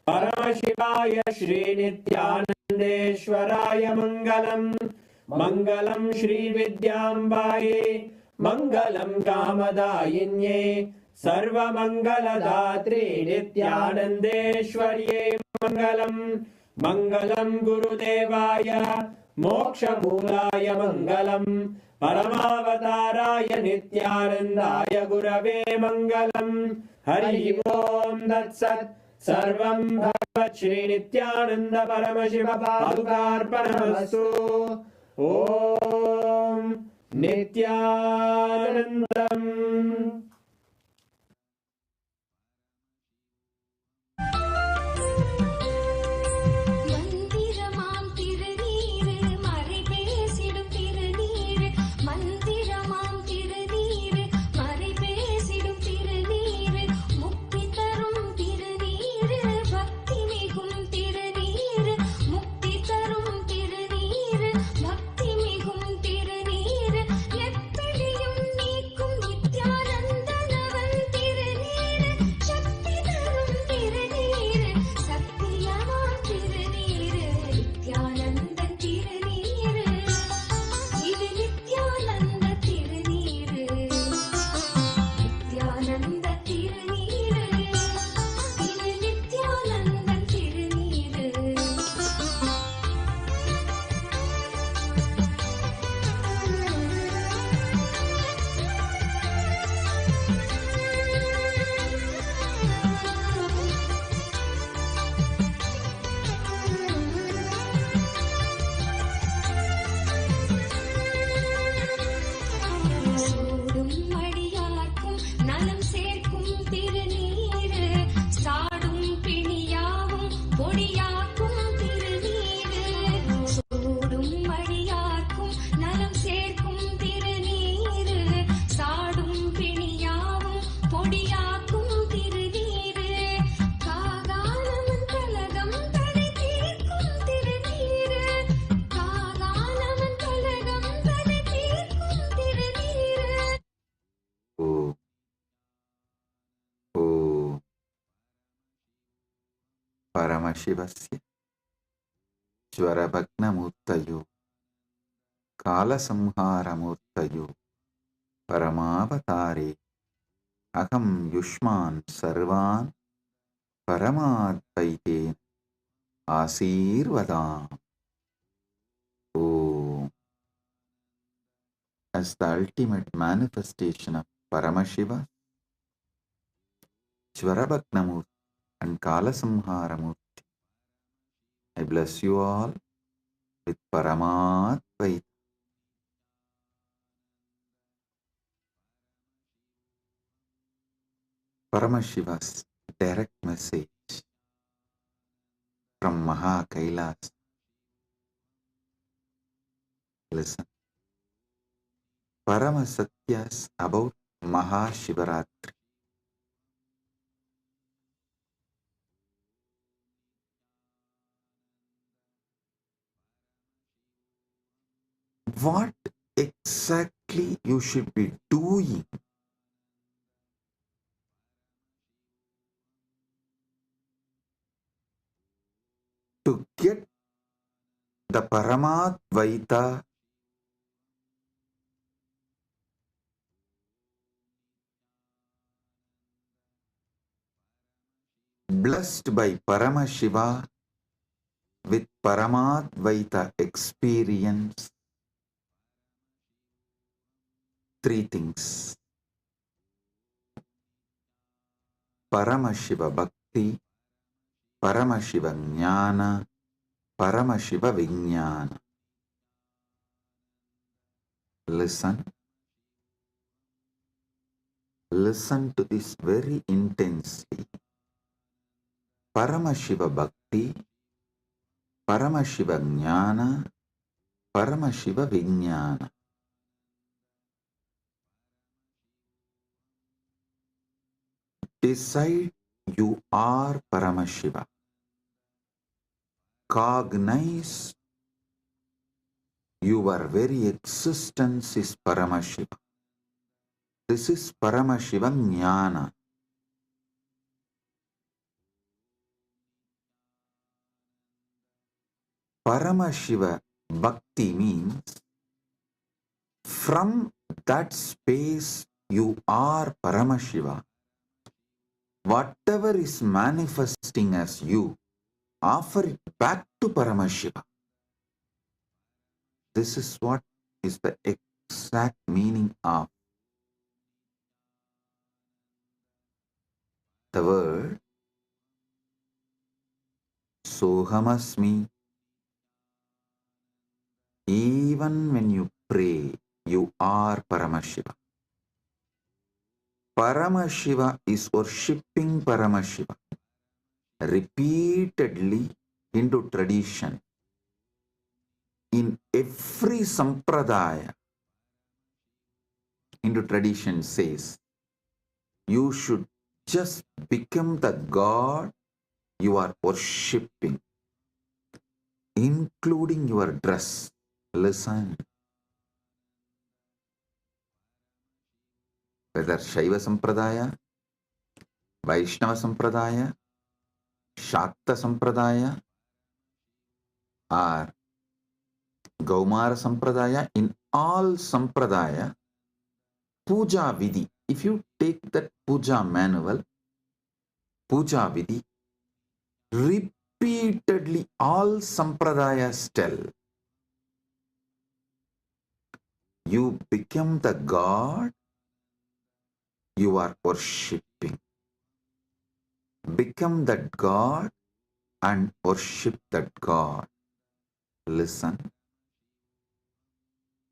परमशिवाय श्रीनित्यानन्देश्वराय मङ्गलम् मङ्गलं श्रीविद्याम्बायै मङ्गलं कामदायिन्ये सर्वमङ्गलदात्रे नित्यानन्देश्वर्यै मङ्गलम् मङ्गलं गुरुदेवाय मोक्षमूलाय मङ्गलम् परमावताराय नित्यानन्दाय गुरवे मङ्गलम् हरि ओम् तत्सत् सर्वं भगवत् श्रीनित्यानन्द परमशिव पादुकार्पणमस्तु ॐ नित्यानन्दम् மந்திரமாம் திருநீரு மறை பேசிடும் திருநீரு மந்திரமாம் திருநீரு மறை பேசிடும் திருநீரு முக்தி தரும் திருநீரு பக்தி மிகும் திருநீரு முக்தி தரும் திருநீரு பக்தி மிகும் திருநீரு எத்தனையும் நீக்கும் நித்யானந்தனவன் திருநீரு சக்தி தரும் திருநீரு சத்தியமாம் திருநீரு நித்யானந்த திருநீரு இது நித்யானந்த திருநீரு நித்யானந்த திருநீரு இது நித்யானந்த திருநீரு சூடும் மடியார்க்கும் நலம் சேர்க்கும் திருநீரு சாடும் பிணியாவும் பொடியாக்கும் திருநீரு சூடும் மடியார்க்கும் நலம் சேர்க்கும் திருநீரு சாடும் பிணியாவும் பொடியாக்கும் திருநீரு காகாலமன் கலகம் தடை தீர்க்கும் திருநீரு காகாலமன் கலகம் தடை தீர்க்கும் திருநீரு ஓம் ஓம் பரமசிவஸ்ய ஜ்வரபக்னமூர்த்தயோ காலசம்ஹாரமூர்த்தயோ பரமாவதாரே அகம் யுஷ்மான் சர்வான் பரமாத்வைதேன ஆசீர்வதாம். Om. As the ultimate manifestation of Paramashiva, Jvarabhagna Murthy and Kalasamhara Murthy, I bless you all with Paramadvaita. Paramashiva's direct message from MahaKailasa. Listen. Parama Satyas about Mahashivaratri. What exactly you should be doing to get the Paramadvaita blessed by Paramashiva with Paramadvaita experience. Three things: Paramashiva Bhakti, Paramashiva Jnana, Paramashiva Vijnana. Listen. Listen to this very intensely. Paramashiva Bhakti, Paramashiva Jnana, Paramashiva Vijnana. Decide you are Paramashiva. Cognize your very existence is Paramashiva. This is Paramashiva Jnana. Paramashiva Bhakti means from that space you are Paramashiva. Whatever is manifesting as you, offer it back to Paramashiva. This is what is the exact meaning of the word Sohamasmi. Even when you pray, you are Paramashiva. Paramashiva is worshipping Paramashiva repeatedly into tradition. In every sampradaya, into tradition says, you should just become the God you are worshipping, including your dress. Listen. Whether Shaiva Sampradaya, Vaishnava Sampradaya, Shakta Sampradaya, or Gaumara Sampradaya, in all Sampradaya, Puja Vidhi, if you take that Puja manual, Puja Vidhi, repeatedly all Sampradayas tell, you become the God you are worshipping. Become that God and worship that God. Listen.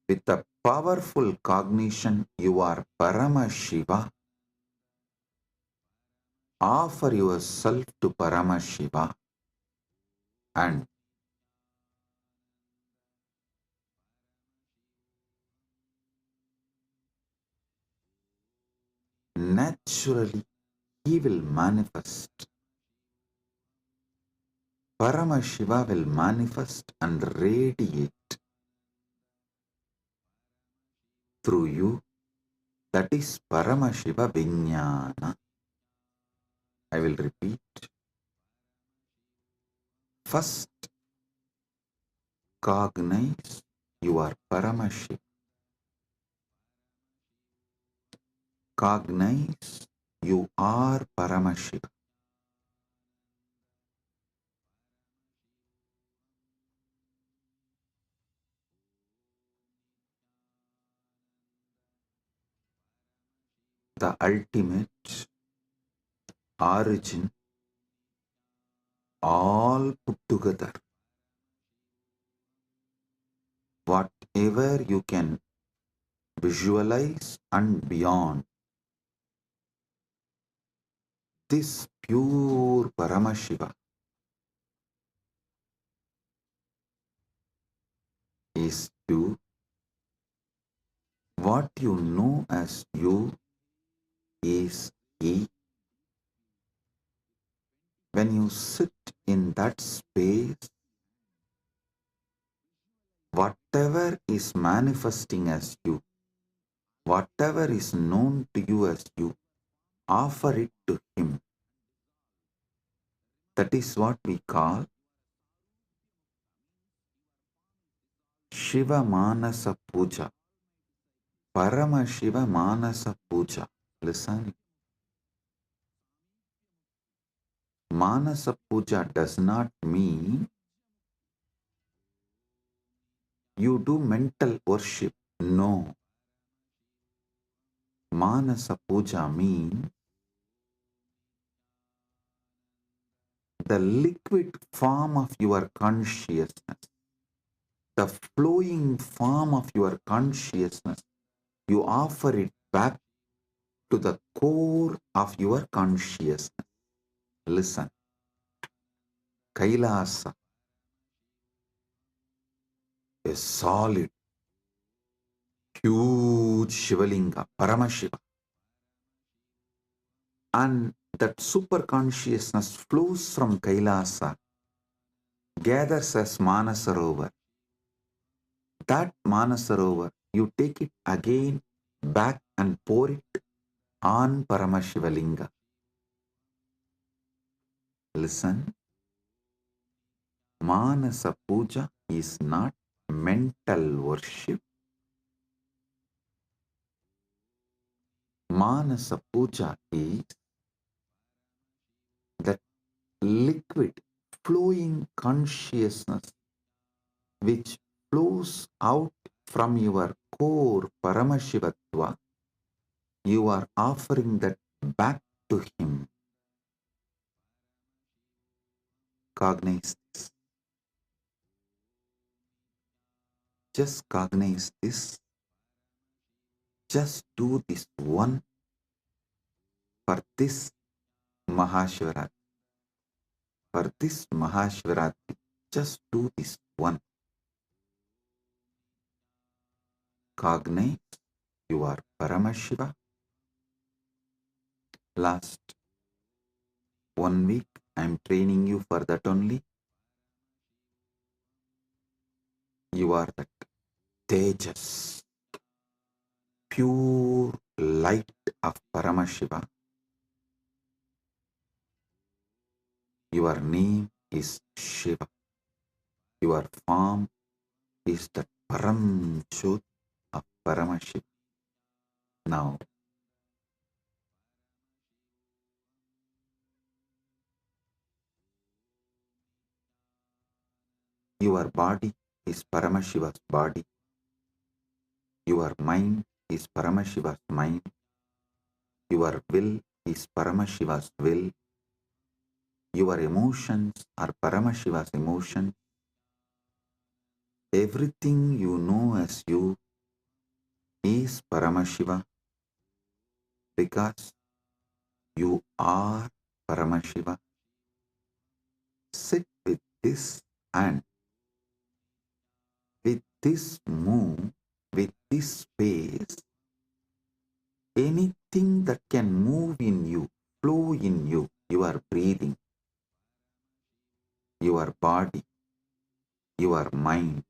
With a powerful cognition, you are Paramashiva. Offer yourself to Paramashiva and naturally he will manifest. Paramashiva will manifest and radiate through you. That is Paramashiva Vijnana. I will repeat. First, cognize you are Paramashiva. Cognize you are Paramashiva. The ultimate origin, all put together. Whatever you can visualize and beyond, this pure Paramashiva is you. What you know as you is he. When you sit in that space, whatever is manifesting as you, whatever is known to you as you, offer it to him. That is what we call Shiva Manasa Puja. Paramashiva Manasa Puja. Listen. Manasa Puja does not mean you do mental worship. No. Manasa Puja means the liquid form of your consciousness, the flowing form of your consciousness. You offer it back to the core of your consciousness. Listen. Kailasa, a solid, huge Shivalinga, Paramashiva. And that super consciousness flows from Kailasa, gathers as Manasarovar. That Manasarovar, you take it again back and pour it on Paramashivalinga. Listen, Manasa Puja is not mental worship. Manasa Puja is that liquid flowing consciousness which flows out from your core Paramashivatva. You are offering that back to him. Cognize this. Just cognize this. Just do this one for this Mahashivaratri. For this Mahashivaratri, just do this one. Cognize you are Paramashiva. Last 1 week I am training you for that only. You are that Tejas, pure light of Paramashiva. Your name is Shiva. Your form is the Param Jyot of Paramashiva. Now, your body is Paramashiva's body. Your mind is Paramashiva's mind. Your will is Paramashiva's will. Your emotions are Paramashiva's emotions. Everything you know as you is Paramashiva because you are Paramashiva. Sit with this and with this move, with this space, anything that can move in you, flow in you, your breathing, your body, your mind,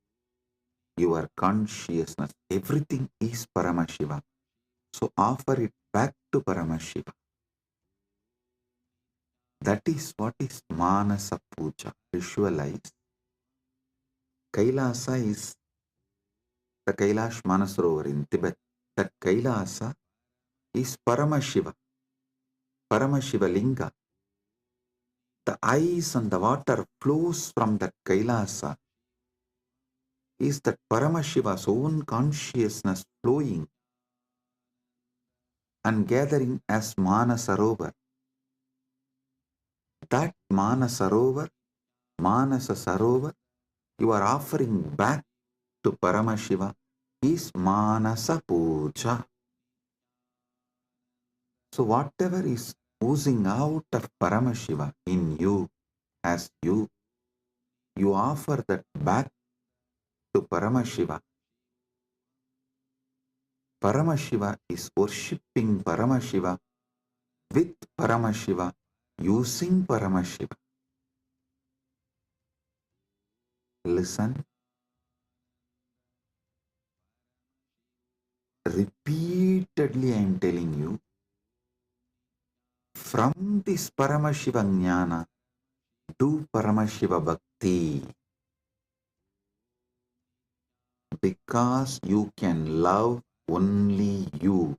your consciousness, everything is Paramashiva. So offer it back to Paramashiva. That is what is Manasa Puja. Visualize. Kailasa is the Kailash Manasarovar in Tibet. That Kailasa is Paramashiva. Paramashiva Linga. The ice and the water flows from that Kailasa. Is that Paramashiva's own consciousness flowing and gathering as Manasarovar. That Manasarovar, Manasa Sarovar, you are offering back to Paramashiva is Manasa Puja. So whatever is oozing out of Paramashiva in you, as you offer that back to Paramashiva. Paramashiva is worshipping Paramashiva with Paramashiva, using Paramashiva. Listen. Repeatedly I am telling you, from this Paramashiva Jnana, do Paramashiva Bhakti. Because you can love only you.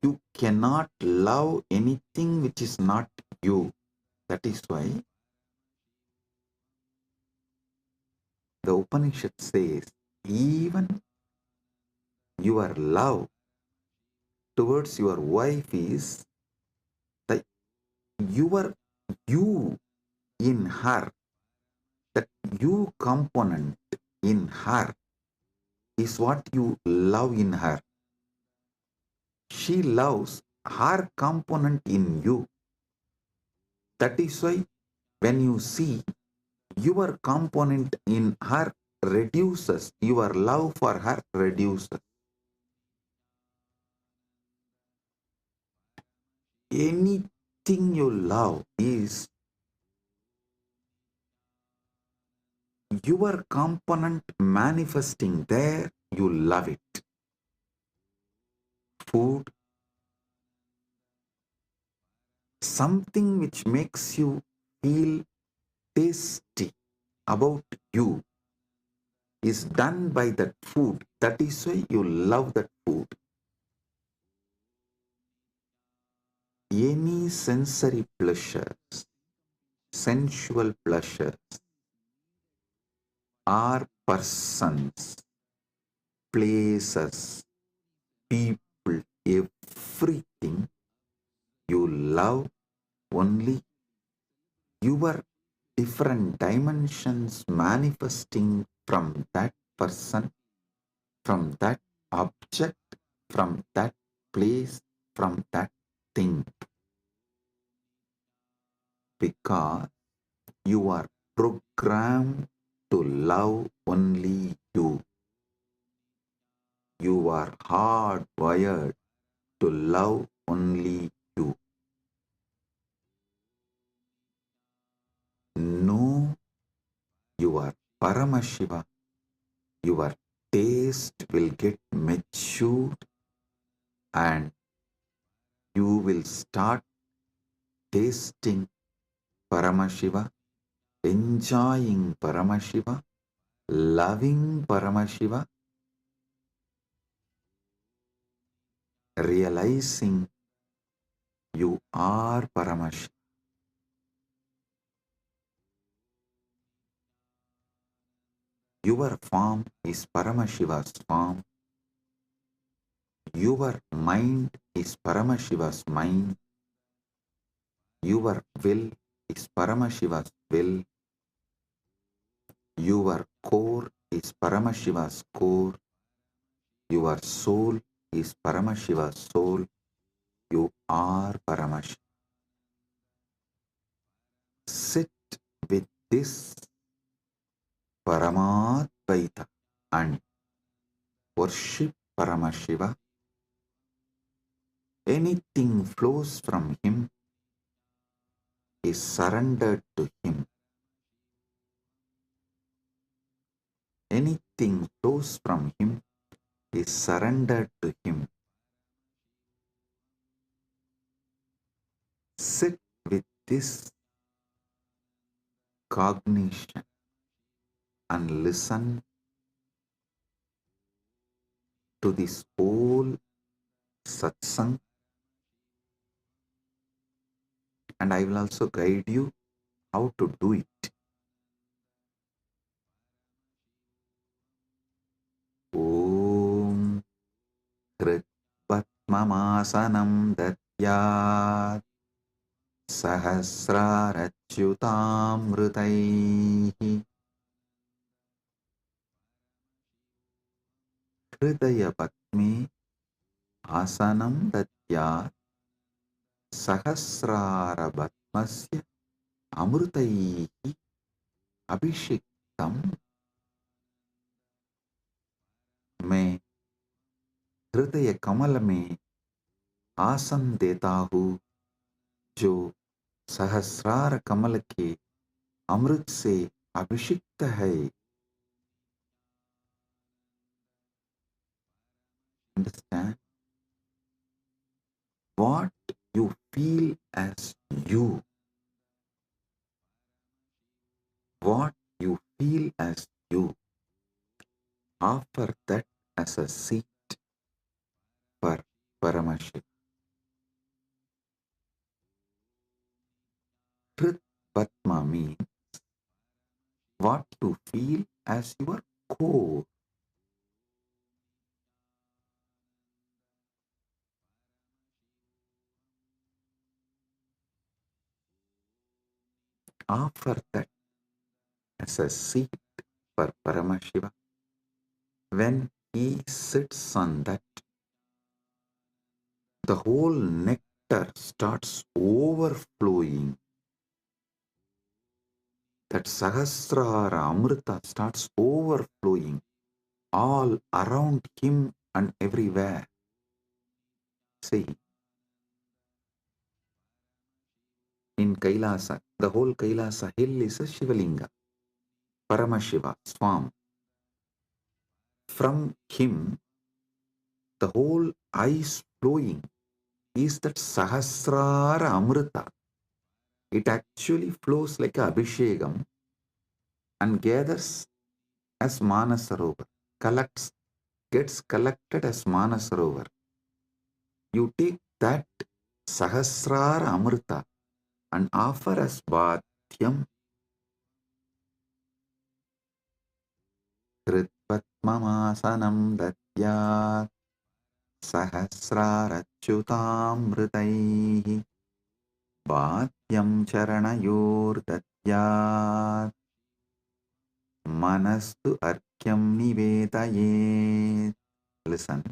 You cannot love anything which is not you. That is why the Upanishad says, even your love towards your wife is the you in her, that you component in her is what you love in her. She loves her component in you. That is why when you see your component in her reduces, your love for her reduces. Anything you love is your component manifesting there, you love it. Food, something which makes you feel tasty about you is done by that food. That is why you love that food. Any sensory pleasures, sensual pleasures, are persons, places, people, everything you love only your different dimensions manifesting from that person, from that object, from that place, from that thing. Because you are programmed to love only you. You are hardwired to love only you. Know your Paramashiva, your taste will get matured and you will start tasting Paramashiva, enjoying Paramashiva, loving Paramashiva, realizing you are Paramashiva. Your form is Paramashiva's form. Your mind is Paramashiva's mind. Your will is Paramashiva's will. Your core is Paramashiva's core. Your soul is Paramashiva's soul. You are Paramashiva. Sit with this Paramadvaita and worship Paramashiva. Anything flows from him is surrendered to him. Anything flows from him is surrendered to him. Sit with this cognition and listen to this whole satsang, and I will also guide you how to do it. Om Kritvatmamasanam Datyat Sahasrarachyutamrutaihi Hridaya Patme Asanam Datyat Sahasrarabatmasya Amrutaihi Abhishektam. मैं हृदय कमल में आसन देता हूँ जो सहस्रार कमल के अमृत से अभिषिक्त है. Understand? What you feel as you, what you feel as you, offer that as a seat for Paramashiva. Hrit Patma means what you feel as your core. Offer that as a seat for Paramashiva. When he sits on that, the whole nectar starts overflowing. That Sahasrara Amrita starts overflowing all around him and everywhere. See, in Kailasa, the whole Kailasa hill is a Shivalinga, Paramashiva, Swam. From him, the whole ice flowing is that Sahasrara Amrita. It actually flows like a Abhishekam and gathers as Manasarovar, gets collected as Manasarovar. You take that Sahasrara Amrita and offer as Bhatyam. Kritvatmamasanam datyat Sahasrarachyutamritaihi Bhatyam charanayor datyat Manastu arkyam nivedayet. Listen.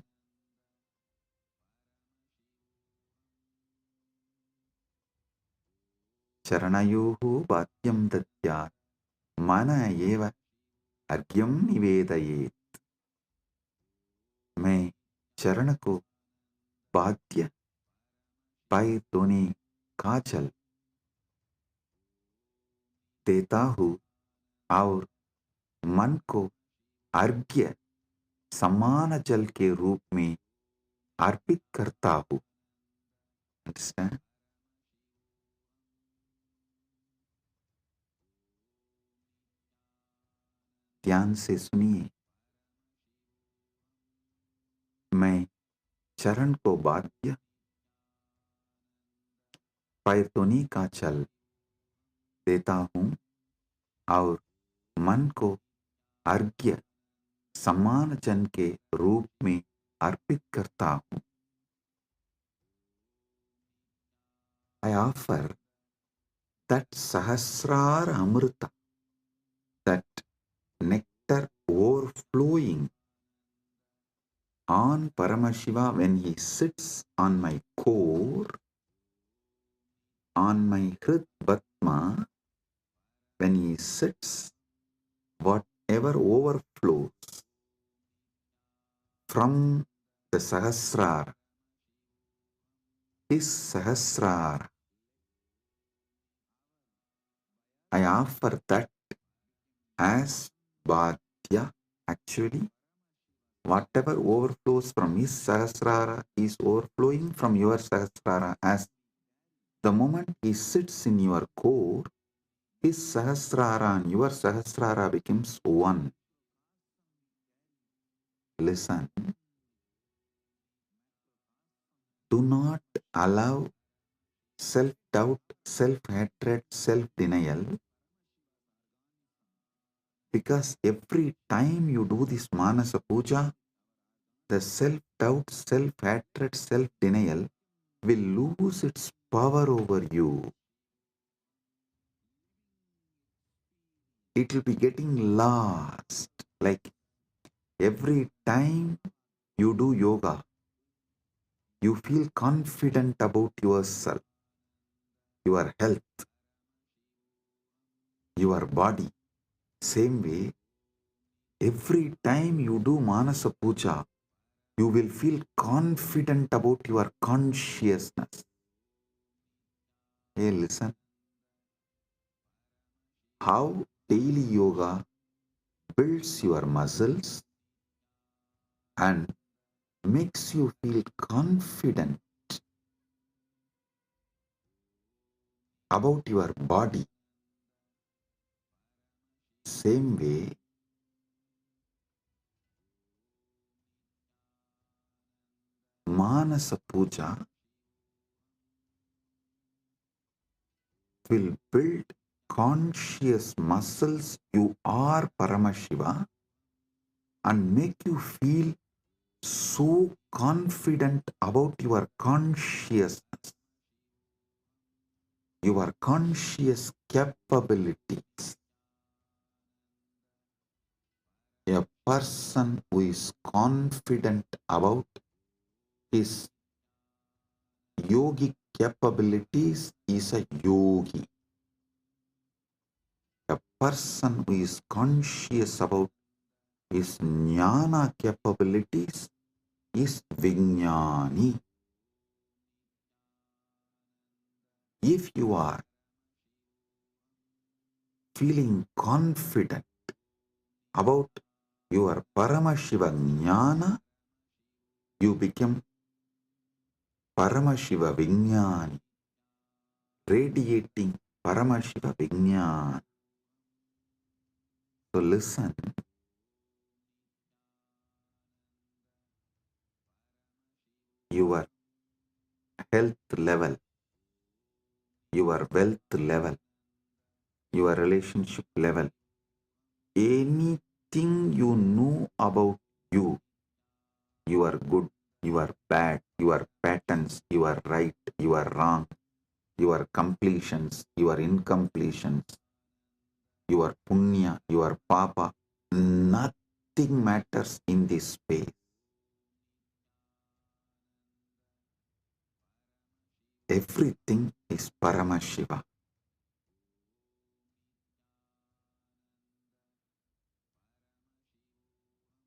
Charanayohu bhatyam datyat mana eva argyam nivedayet. मैं चरण को बाध्य पैर धोने का जल देता हूँ और मन को अर्घ्य समान जल के रूप में अर्पित करता हूँ. Understand? ध्यान से सुनिए. मैं चरण को बाध्य पैर धोने का जल देता हूँ और मन को अर्घ्य समान जन के रूप में अर्पित करता हूँ. I offer that Sahasrara Amrita, that nectar overflowing on Paramashiva when he sits on my core, on my Hrid Batma, when he sits, whatever overflows from the Sahasrara, his Sahasrara, I offer that as Bhadya. Actually, whatever overflows from his Sahasrara is overflowing from your Sahasrara. As the moment he sits in your core, his Sahasrara and your Sahasrara becomes one. Listen. Do not allow self-doubt, self-hatred, self-denial, because every time you do this Manasa Puja, the self-doubt, self-hatred, self-denial will lose its power over you. It will be getting lost. Like every time you do yoga, you feel confident about yourself, your health, your body. Same way, every time you do Manasa Puja, you will feel confident about your consciousness. Hey, listen. How daily yoga builds your muscles and makes you feel confident about your body. Same way, Manasa Puja will build conscious muscles, you are Paramashiva, and make you feel so confident about your consciousness, your conscious capabilities. A person who is confident about his yogic capabilities is a yogi. A person who is conscious about his jnana capabilities is Vijnani. If you are feeling confident about your Paramashiva Jnana, you become Paramashiva Vijnani, radiating Paramashiva Vijnana. So listen, your health level, your wealth level, your relationship level, anything you know about you, you are good, you are bad, your patterns, you are right, you are wrong, your completions, your incompletions, your punya, your papa, nothing matters in this space. Everything is Paramashiva.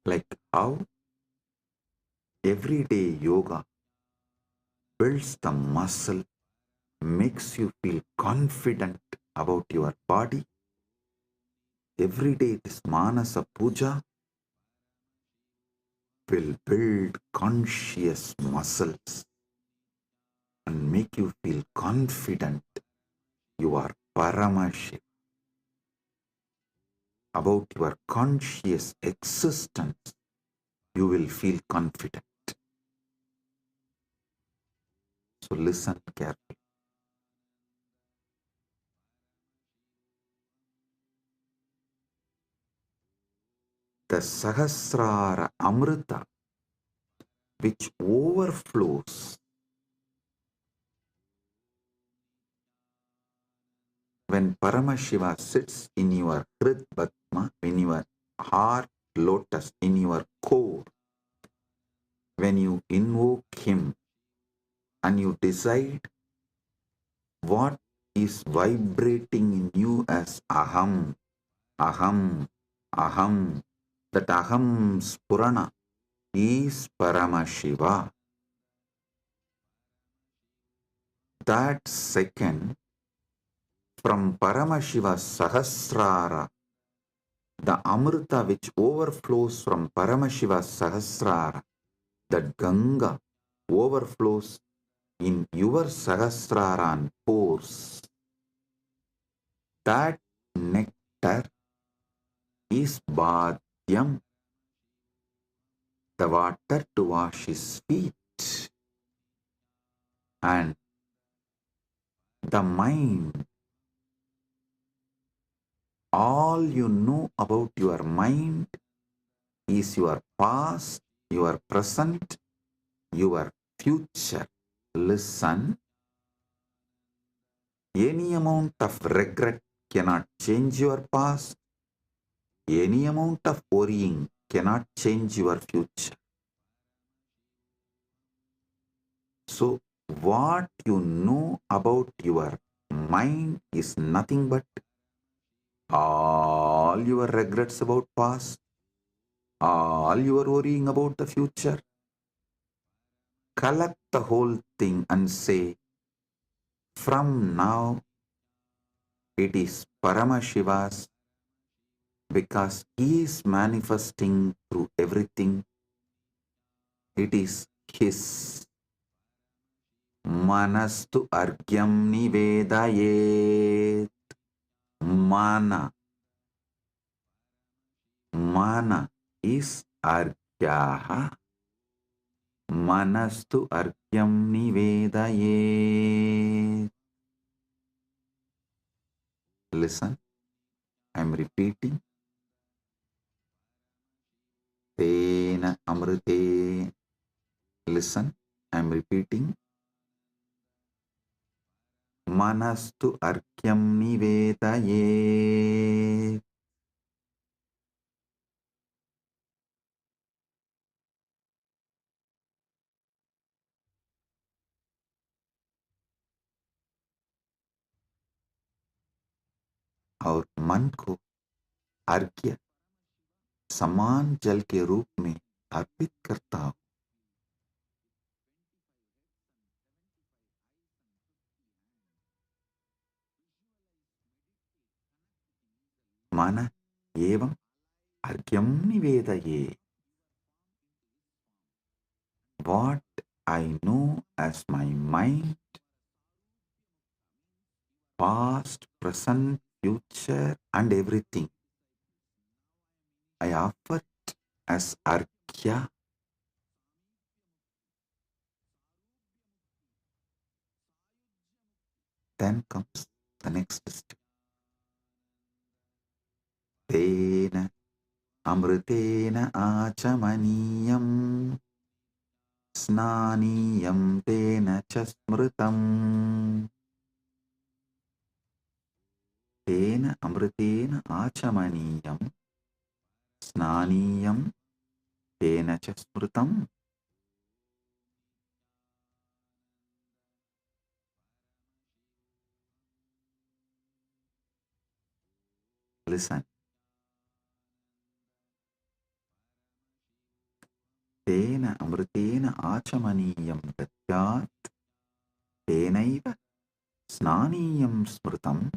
Like how everyday yoga builds the muscle, makes you feel confident about your body. Every day this Manasa Puja will build conscious muscles and make you feel confident you are Paramashiva. About your conscious existence, you will feel confident. So listen carefully. The Sahasrara Amrita, which overflows when Paramashiva sits in your Hrid Padma, in your heart lotus, in your core, when you invoke him and you decide what is vibrating in you as Aham, Aham, Aham, that Aham Spurana is Paramashiva. That second, from Paramashiva Sahasrara, the Amrita which overflows from Paramashiva Sahasrara, that Ganga overflows in your Sahasrara and pores. That nectar is Bhadyam, the water to wash his feet. And the mind, all you know about your mind is your past, your present, your future. Listen, any amount of regret cannot change your past. Any amount of worrying cannot change your future. So, what you know about your mind is nothing but all your regrets about past, all your worrying about the future. Collect the whole thing and say, from now it is Paramashiva's, because he is manifesting through everything. It is his. Manastu argyam nivedayet. Mana. Mana is argyaha. Manastu argyam nivedayet. Listen, I am repeating. Tena amrite. Listen, I am repeating. Manastu arkyam nivetaye. और मन को अर्घ्य समान जल के रूप में अर्पित करता हूं। मन एवं अर्घ्यम निवेदये। What I know as my mind, past, present, future, and everything, I offer it as arghya. Then comes the next step. Tena amritena achamaniyam snaniyam tena chasmritam. Tena amritena achamaniyam snaniyam tena chasmritam. Listen. Tena amritena achamaniyam datyat tenaiva snaniyam smritam.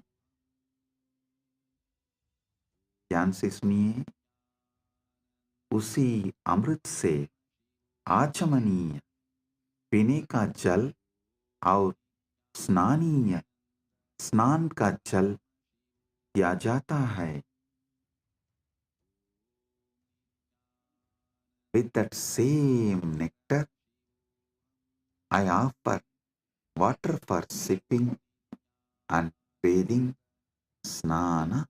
ध्यान से सुनिए, उसी अमृत से आचमनीय पीने का जल और स्नानीय स्नान का जल दिया जाता है। With that same nectar, I offer water for sipping and bathing, snana.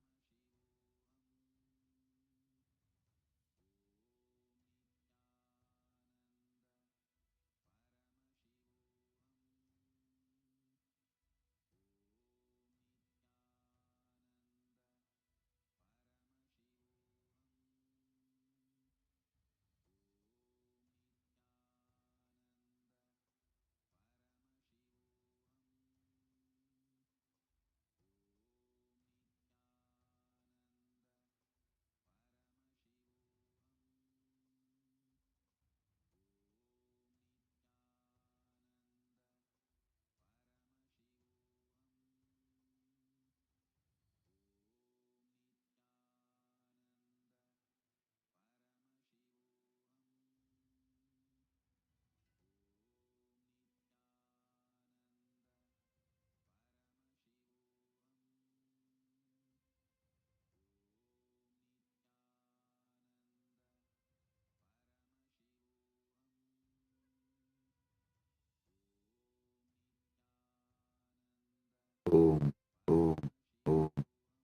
Om, Om, Om.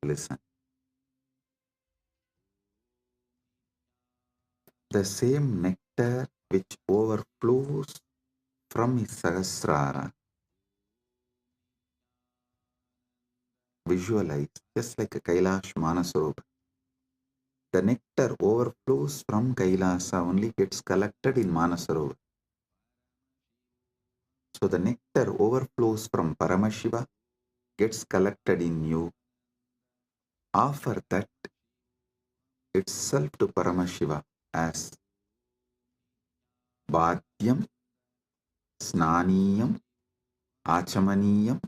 Listen. The same nectar which overflows from his Sahasrara, visualize just like a Kailash Manasarovar. The nectar overflows from Kailasa, only gets collected in Manasarovar. So the nectar overflows from Paramashiva, gets collected in you. Offer that itself to Paramashiva as Bhadyam, Snaniyam, Achamaniyam.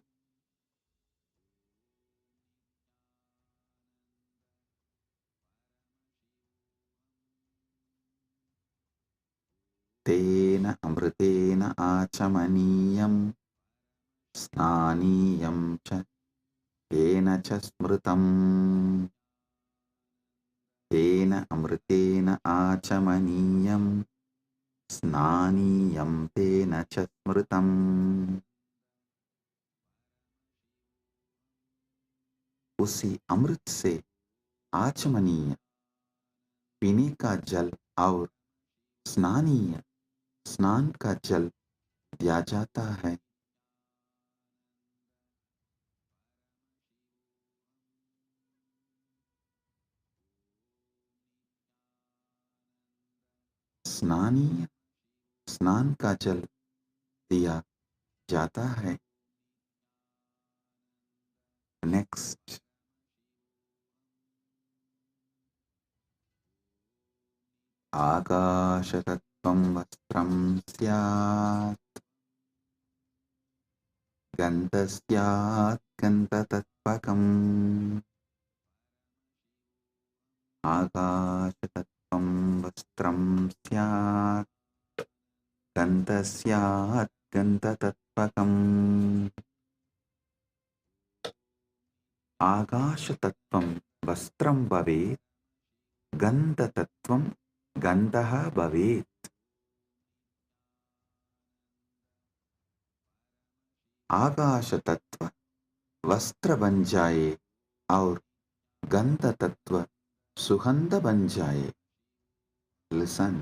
Tena amritena achamaniyam snaniyam cha tena cha smritam. Tena amritena achamaniyam snaniyam tena cha smritam. उसी अमृत से आचमनीय पीने का जल और स्नानीय स्नान का जल दिया जाता है। स्नानीय स्नान का जल दिया जाता है। नेक्स्ट, आकाशतत्त्वं वस्त्रं स्यात् गन्धस्यात् गन्धतत्त्वकम्। आकाशतत्त्वं वस्त्रं स्यात् गन्धस्यात् गन्धतत्त्वकम्। आकाशतत्त्वं वस्त्रं भवेत्, गन्धतत्त्वं गन्धः भवेत्। आकाश तत्व वस्त्र बन जाए और गंध तत्व सुगंध बन जाए। Listen,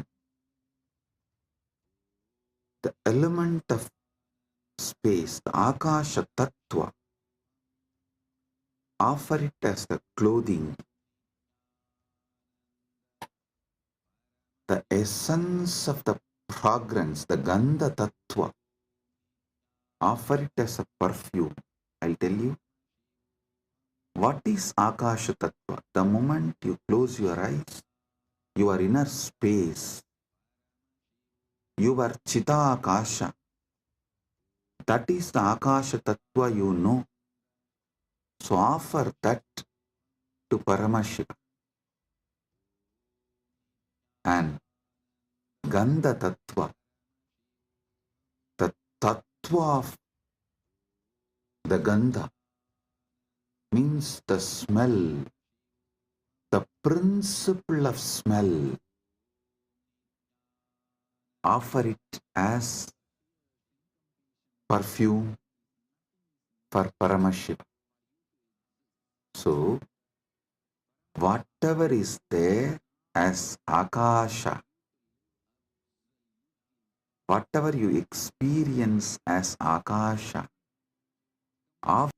the element of space, the Akasha Tattva, offer it as the clothing, the essence of the fragrance, the Gandha Tattva, offer it as a perfume. I'll tell you, what is Akasha Tattva? The moment you close your eyes, your inner space, your Chita Akasha, that is the Akasha Tattva you know. So offer that to Paramashiva. And Gandha Tattva, the Tattva of the Gandha, means the smell, the principle of smell. Offer it as perfume for Paramashiva. So, whatever is there as Akasha, whatever you experience as Akasha, offer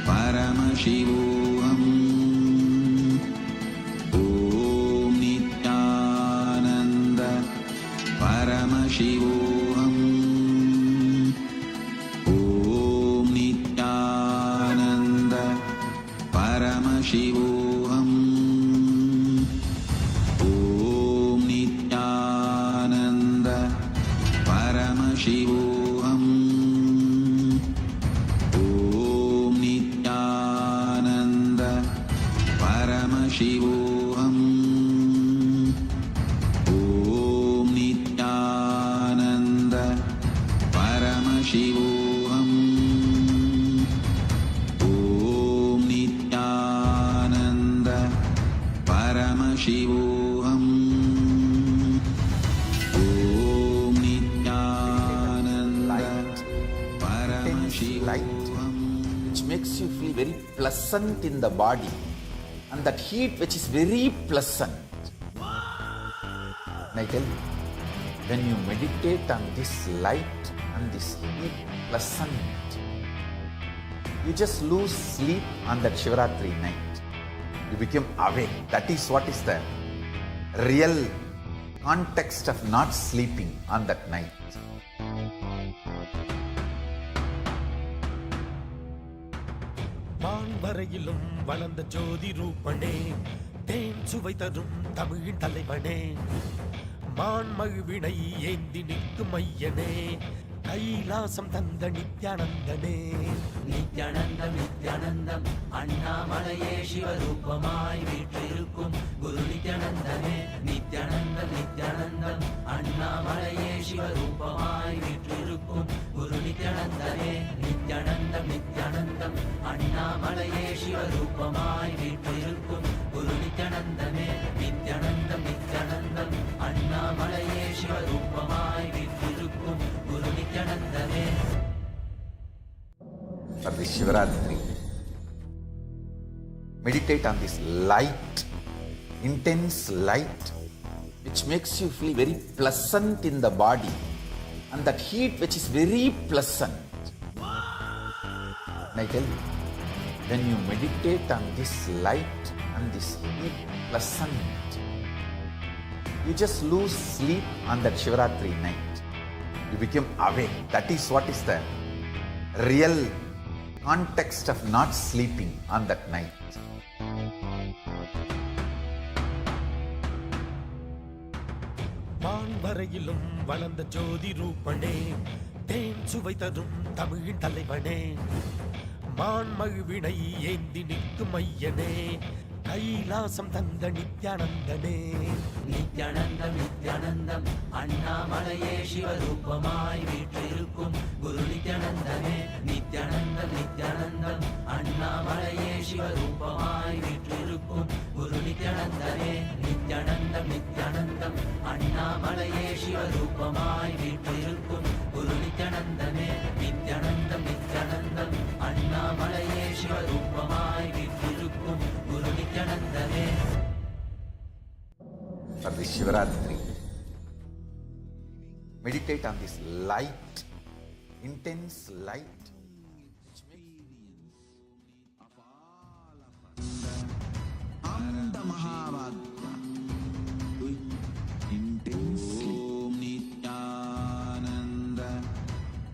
परमशिवोऽहम् ॐ नित्यानन्द परमशिवोऽहम् ॐ नित्यानन्द परमशिवोऽहम् ॐ नित्यानन्द परमशिवोऽहम् ॐ नित्यानन्द परमशिवोऽहम् ॐ नित्यानन्द परमशिवोऽहम् ॐ नित्यानन्द परमशिवोऽहम् ॐ Nityanand light which makes you feel very pleasant in the body, and that heat which is very pleasant. And I tell you, when you meditate on this light and this heat pleasant, you just lose sleep on that Shivaratri night. You become awake. That is what is the real context of not sleeping on that night. வான்வரையிலும் வளர்ந்த ஜோதி ரூபனே, தேன் சுவை தரும் தமிழின் தலைவனே, மான்மழுவினை ஏந்தி நிற்கும் ஐயனே, கைலாசம் தந்த நித்யானந்தனே. நித்யானந்தம் நித்யானந்தம் அண்ணாமலையே சிவரூபமாய் வீற்றிருக்கும் குரு நித்யானந்தமே. நித்யானந்தம் நித்யானந்தம் அண்ணாமலையே சிவரூபமாய் வீற்றிருக்கும் குரு நித்யானந்தமே. நித்யானந்தம் நித்யானந்தம் அண்ணாமலையே சிவரூபமாய் வீற்றிருக்கும் குரு நித்யானந்தமே. நித்யானந்தம் நித்யானந்தம் அண்ணாமலையே சிவரூபமாய் வீற்றிருக்கும் குரு நித்யானந்தமே. For this Shivaratri, meditate on this light, intense light, which makes you feel very pleasant in the body, and that heat which is very pleasant. And I tell you, when you meditate on this light and this heat pleasant, you just lose sleep on that Shivaratri night. You become awake. That is what is the real context of not sleeping on that night. வான்வரையிலும் வளர்ந்த ஜோதி ரூபனே, தேன் சுவை தரும் தமிழின் தலைவனே, மான்மழுவினை ஏந்தி நிற்கும் ஐயனே, கைலாசம் தந்த நித்யானந்தனே. நித்யானந்தம் நித்யானந்தம் அண்ணாமலையே சிவரூபமாய் வீற்றிருக்கும் குரு நித்யானந்தமே. நித்யானந்தம் நித்யானந்தம் அண்ணாமலையே சிவரூபமாய் வீற்றிருக்கும் குரு நித்யானந்தமே. நித்யானந்தம் நித்யானந்தம் அண்ணாமலையே சிவரூபமாய் வீற்றிருக்கும் குரு நித்யானந்தமே. நித்யானந்தம் நித்யானந்தம் அண்ணாமலையே சிவரூபமாய் வீற்றிருக்கும் குரு நித்யானந்தமே. For this Shivaratri, meditate on this light, intense light. Anda Mahavagya intensely. Om Nityananda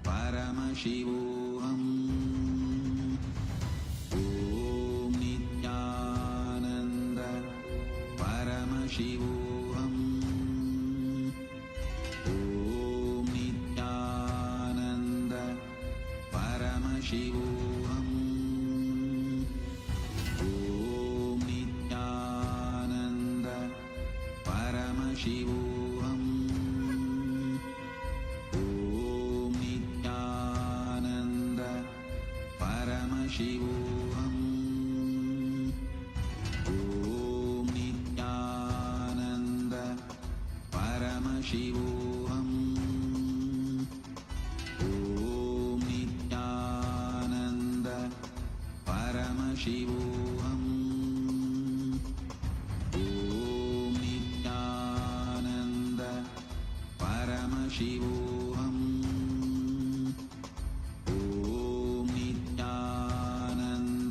Paramashivam. Om Nityananda Paramashivam. Om Nityananda Paramashivam. Om Nityananda Paramashivam. Om Nityananda Paramashivam. Om Nityananda Paramashivam. Om Nityananda Paramashivam. Om Nityananda Paramashivam. Om Nityananda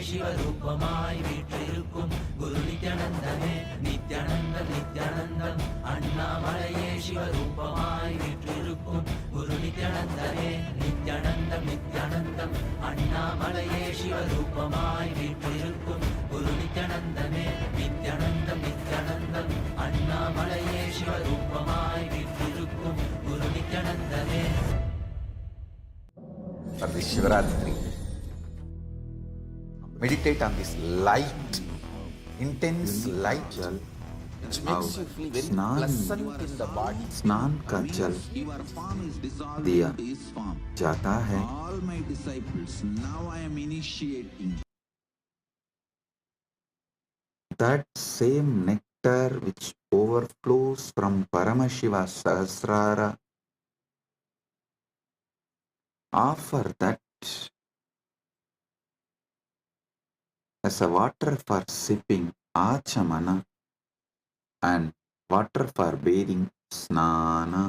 சிவரூபமாய் வீற்றிருக்கும் குரு நித்யானந்தமே நித்யானந்தம் நித்யானந்தம் அண்ணாமலையே சிவரூபமாய் வீற்றிருக்கும் குரு நித்யானந்தமே நித்யானந்தம் நித்யானந்தம் அண்ணாமலையே சிவரூபமாய் வீற்றிருக்கும் குரு நித்யானந்தமே நித்யானந்தம் நித்யானந்தம் அண்ணாமலையே சிவரூபமாய் வீற்றிருக்கும் குரு நித்யானந்தமே. For this Shivaratri, meditate on this light, intense light, which makes you feel very pleasant in the body. स्नान का जल दिया जाता है. All my disciples, now I am initiating. That same nectar which overflows from Paramashiva Sahasrara, offer that as a water for sipping, Achamana, and water for bathing, Snana.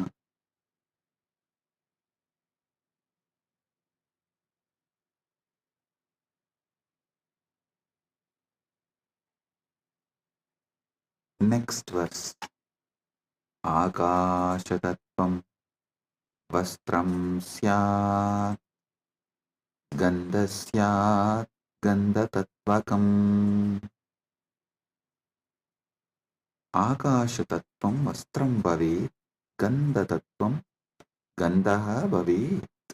Next verse. Akashatattvam vastram syat gandasyat gandatattvakam. Akashatattvam vastram bhavet gandatatvam gandaha bhavet.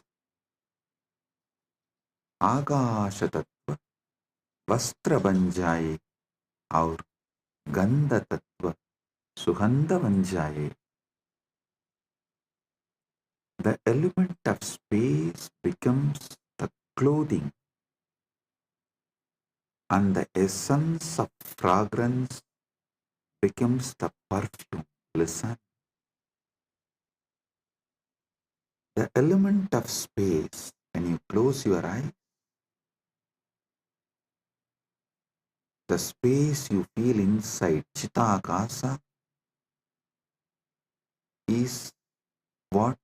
Akashatattva वस्त्र बन जाए और गंध तत्व सुगंध बन जाए. The element of space becomes the clothing, and the essence of fragrance becomes the perfume. Listen. The element of space, when you close your eyes, the space you feel inside Chitakasa is what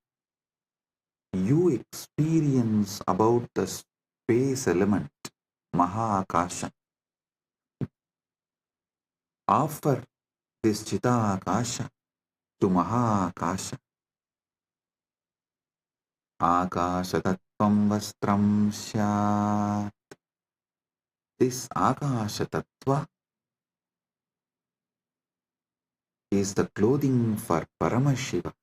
you experience about the space element, Mahakasha. Offer this Chitakasha to Mahakasha. Akasha tattvam vastram syat. This Akasha tattva is the clothing for Paramashiva.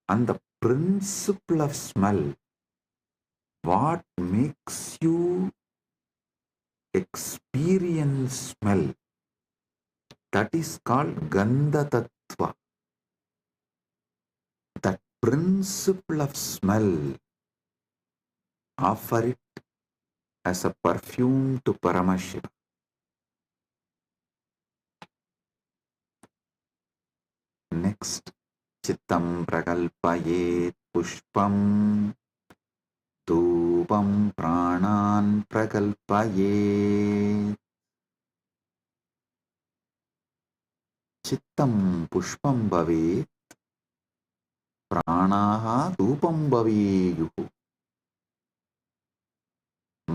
And the principle of smell, what makes you experience smell, that is called Gandha Tattva. That principle of smell, offer it as a perfume to Paramashiva. Next, Chittam prakalpayet pushpam dhupam pranan prakalpayet. Chittam pushpam bhavet pranaha dhupam bhaveyuhu.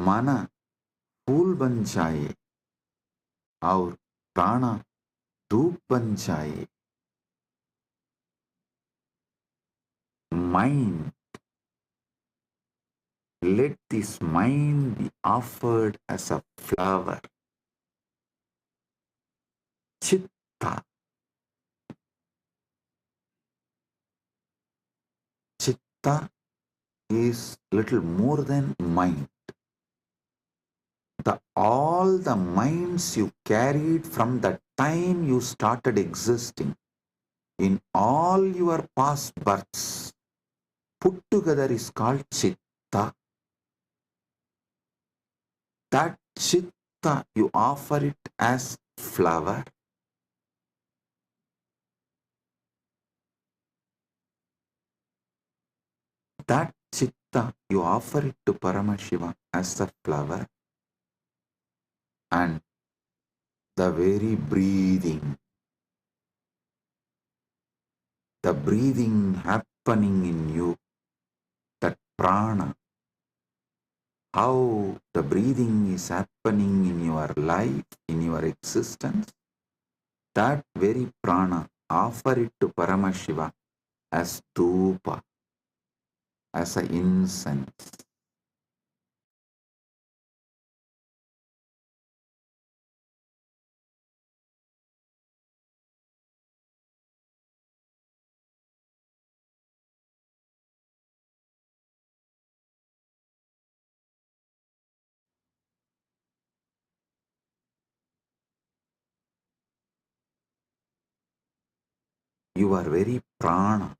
मन फूल बन जाए और प्राण धूप बन जाए. Mind, let this mind be offered as a flower. Chitta. Chitta is little more than mind. All the minds you carried from the time you started existing in all your past births put together is called Chitta. That Chitta, you offer it as flower. That Chitta, you offer it to Paramashiva as a flower. And the very breathing, the breathing happening in you, that prana, how the breathing is happening in your life, in your existence, that very prana, offer it to Paramashiva as dhupa, as an incense. Your very prana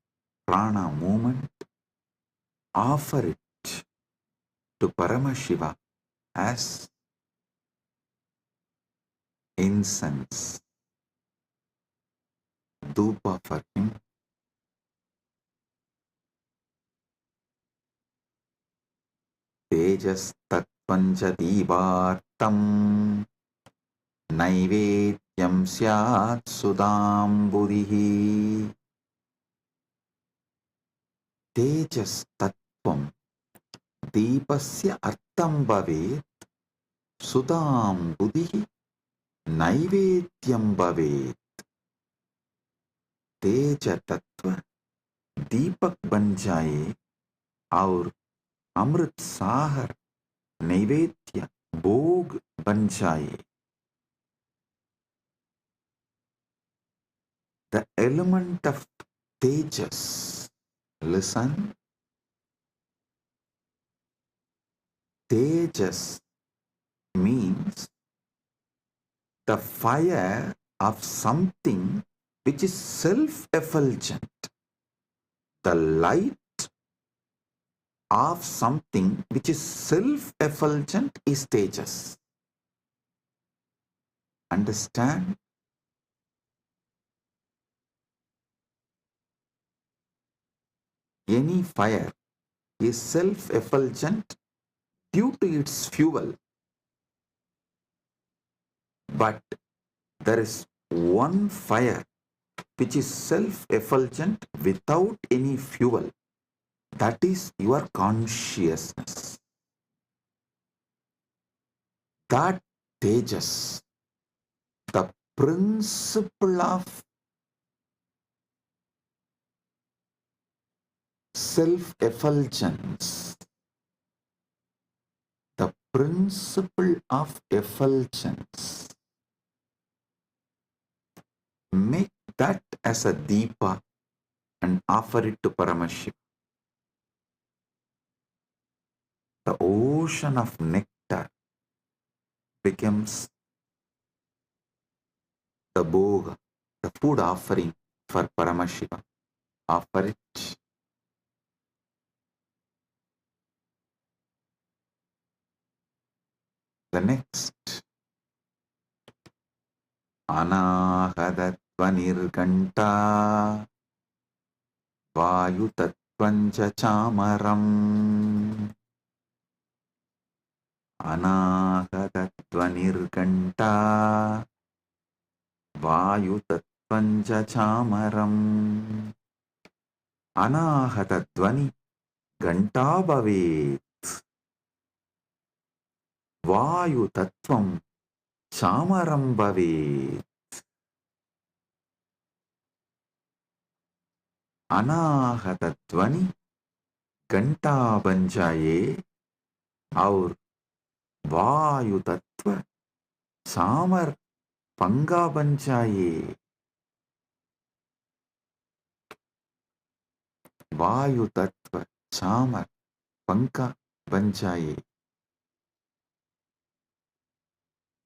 movement, offer it to Paramashiva as incense, dhupa for him. Tejas tattvanja divartam naivedyam syat sudamburihi. Tejas tattvam दीपस्य अर्थं भवेत् सुधां बुधिः नैवेद्यं भवेत्. तेज तत्व दीपक बन जाए और अमृत सागर नैवेद्य भोग बन जाए. The element of tejas, listen, tejas means the fire of something which is self-effulgent, the light of something which is self-effulgent is tejas. Understand? Any fire is self-effulgent due to its fuel, but there is one fire which is self-effulgent without any fuel. That is your consciousness. That tejas, the principle of self-effulgence, the principle of effulgence, make that as a deepa and offer it to Paramashiva. The ocean of nectar becomes the bhoga, the food offering for Paramashiva. Offer it. The next, Anahadatvanirganta Vayutatvanja chamaram. Anahadatvanirganta Vayutatvanja chamaram. Anahatattvani ganta bhavet. Vayutattvam chamaram bhavet. अनाहतध्वनि घंटा बन जाए और वायु तत्व चामर पंगा बन जाए. वायु तत्व चामर पंखा बन जाए.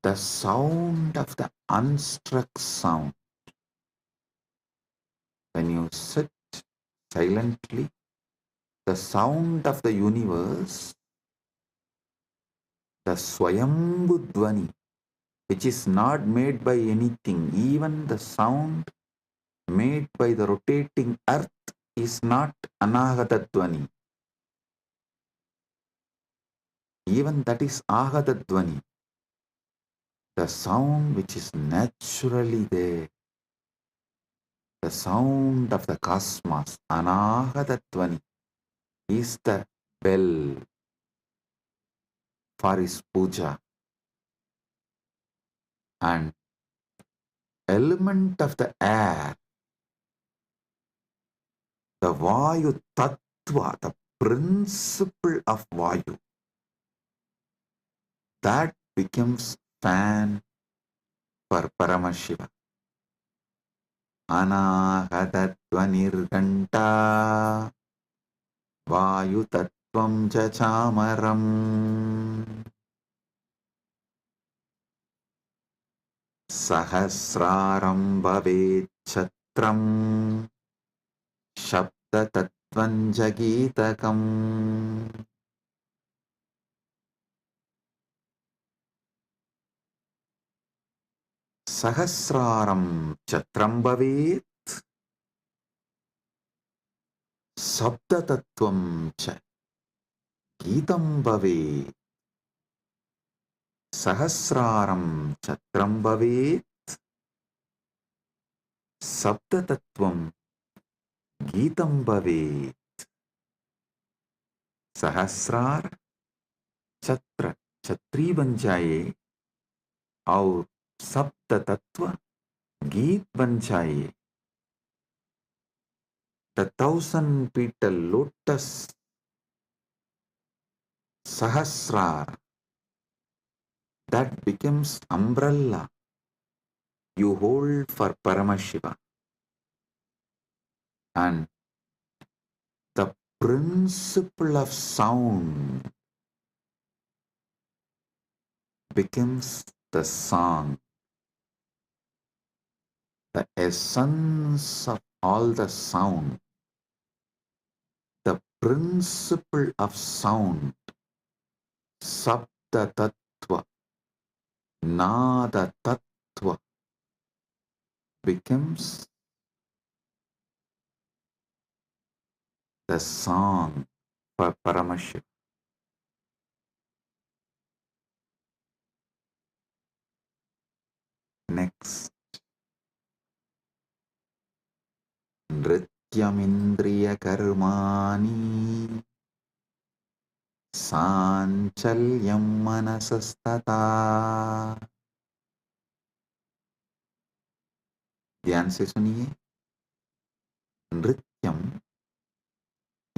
The sound of the unstruck sound. When you sit silently, the sound of the universe, the Swayambhu Dvani, which is not made by anything, even the sound made by the rotating earth is not Anahata Dvani. Even that is Ahata Dvani. The sound which is naturally there, the sound of the cosmos, Anahata Dvani, is the bell. for his puja. And element of the air, the Vayu Tattva, the principle of Vayu, that becomes fan for Paramashiva. Anahatatvanirganta Vayu Tattvam Chachamaram Sahasraram Bhavet Chatram Shabda Tattvam Jagitakam. Sahasraram Chatram Bhavet Sabda Tattvam Cha Gitam Bhavet. Sahasraram Chatram Bhavet Sabda Tattvam Gitam Bhavet. Sahasrar Chatra Chatri बन जाए और सप्त तत्व गीत बन जाए. The 1,000 petal lotus Sahasrar, that becomes umbrella you hold for Paramashiva. And the principle of sound becomes the song. The essence of all the sound, the principle of sound, Sabda Tattva, Nada Tattva, becomes the song for Paramashiva. Next, Nrityamindriya Karmani Sanchalyam Manasastata. ध्यान से सुनिए. नृत्यम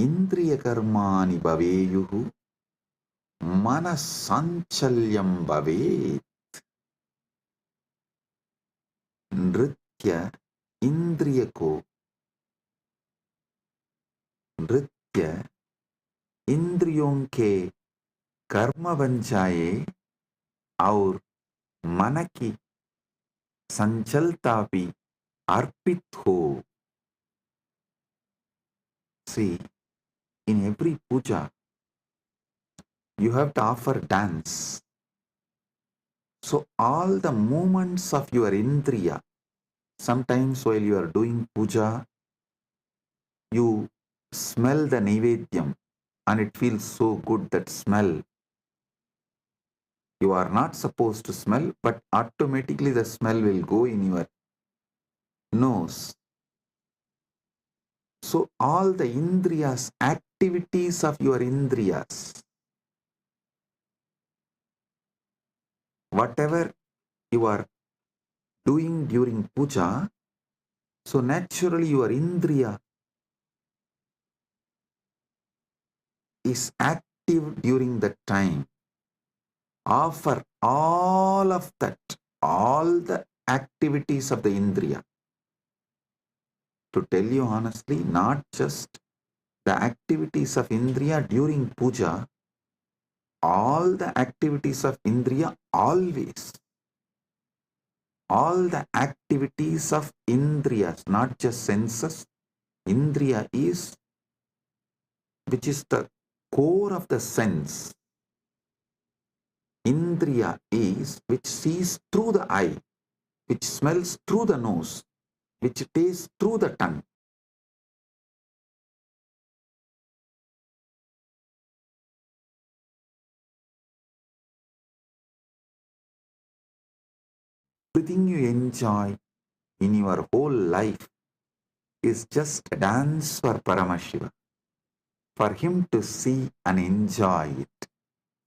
इंद्रिय कर्माणि भवेयुः मनस्संचल्यं भवेत्. नृत्य इंद्रिय को, नृत्य इंद्रियों के कर्म बन जाए और मन की संचलता भी अर्पित हो. See, in every puja, you have to offer dance. So all the movements of your indriya, sometimes while you are doing puja, you smell the naivedyam and it feels so good, that smell. You are not supposed to smell, but automatically the smell will go in your nose. So all the indriyas, activities of your indriyas, whatever you are doing during puja, so naturally your indriya is active during that time. Offer all of that, all the activities of the indriya. To tell you honestly, not just the activities of indriya during puja, all the activities of indriya always. All the activities of indriyas, not just senses. Indriya is, which is the core of the sense. Indriya is which sees through the eye, which smells through the nose, which tastes through the tongue. Everything you enjoy in your whole life is just a dance for Paramashiva, for him to see and enjoy it,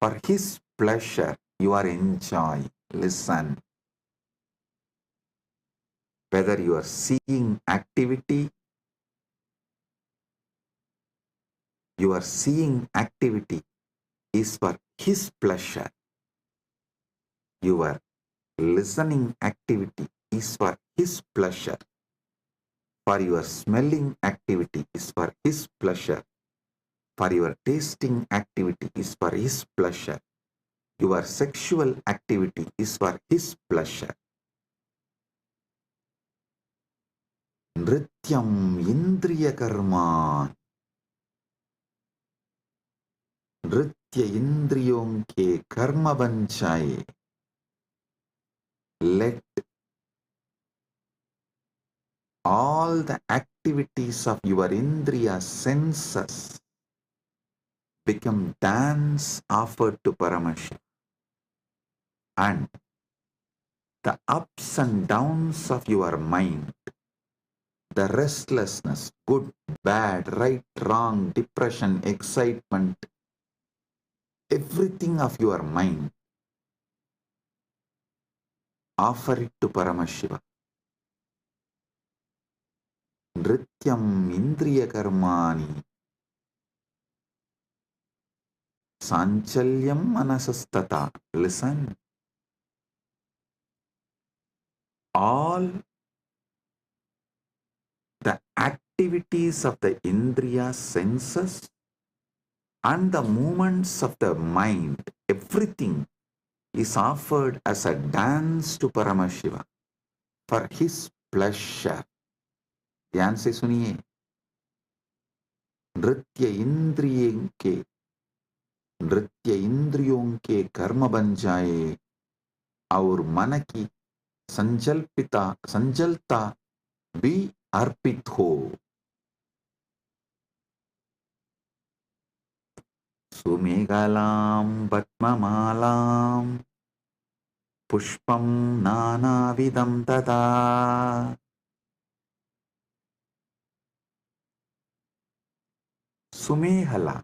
for his pleasure you are enjoying. Listen. Whether you are seeing activity, your seeing activity is for his pleasure. Your listening activity is for his pleasure. For your smelling activity is for his pleasure. For your tasting activity is for his pleasure. Your sexual activity is for his pleasure. Nrityam indriya karma. नृत्य इंद्रियों के कर्म बन जाए. Let all the activities of your indriya senses become dance offered to Paramashiva. And the ups and downs of your mind, the restlessness, good, bad, right, wrong, depression, excitement, everything of your mind, offer it to Paramashiva. Nrityam indriya karmani sanchalyam manasastata. Listen. All the activities of the indriya senses and the movements of the mind, everything is offered as a dance to Paramashiva for his pleasure. ध्यान से सुनिए. नृत्य इंद्रियों के कर्म बन जाए और मन की संजलता भी अर्पित हो. सुमेघलां पद्ममालां पुष्पं नानाविधं तदा. सुमेहला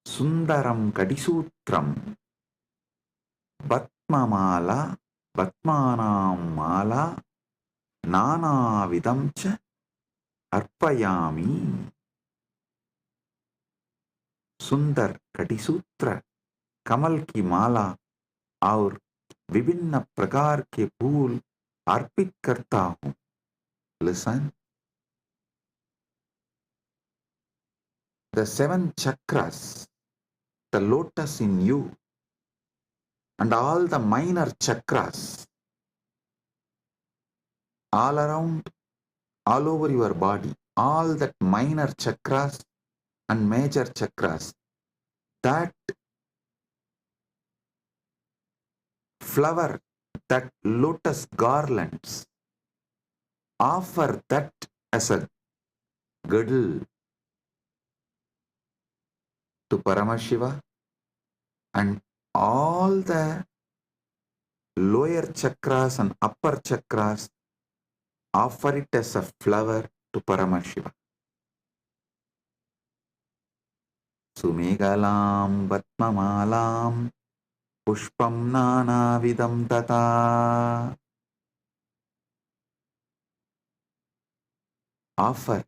सुंदरम कडिसूत्रम पद्ममाला पद्मानां माला नानाविधं च अर्पयामि. सुंदर कटिसूत्र, कमल की माला और विभिन्न प्रकार के फूल अर्पित करता हूं. Listen. The 7 chakras, the lotus in you, and all the minor chakras, all around, all over your body, all that minor chakras and major chakras, that flower, that lotus garlands, offer that as a girdle to Paramashiva, and all the lower chakras and upper chakras offer it as a flower to Paramashiva. Sumegalam Vatmamalam Pushpam Nanavidam Tata. Offer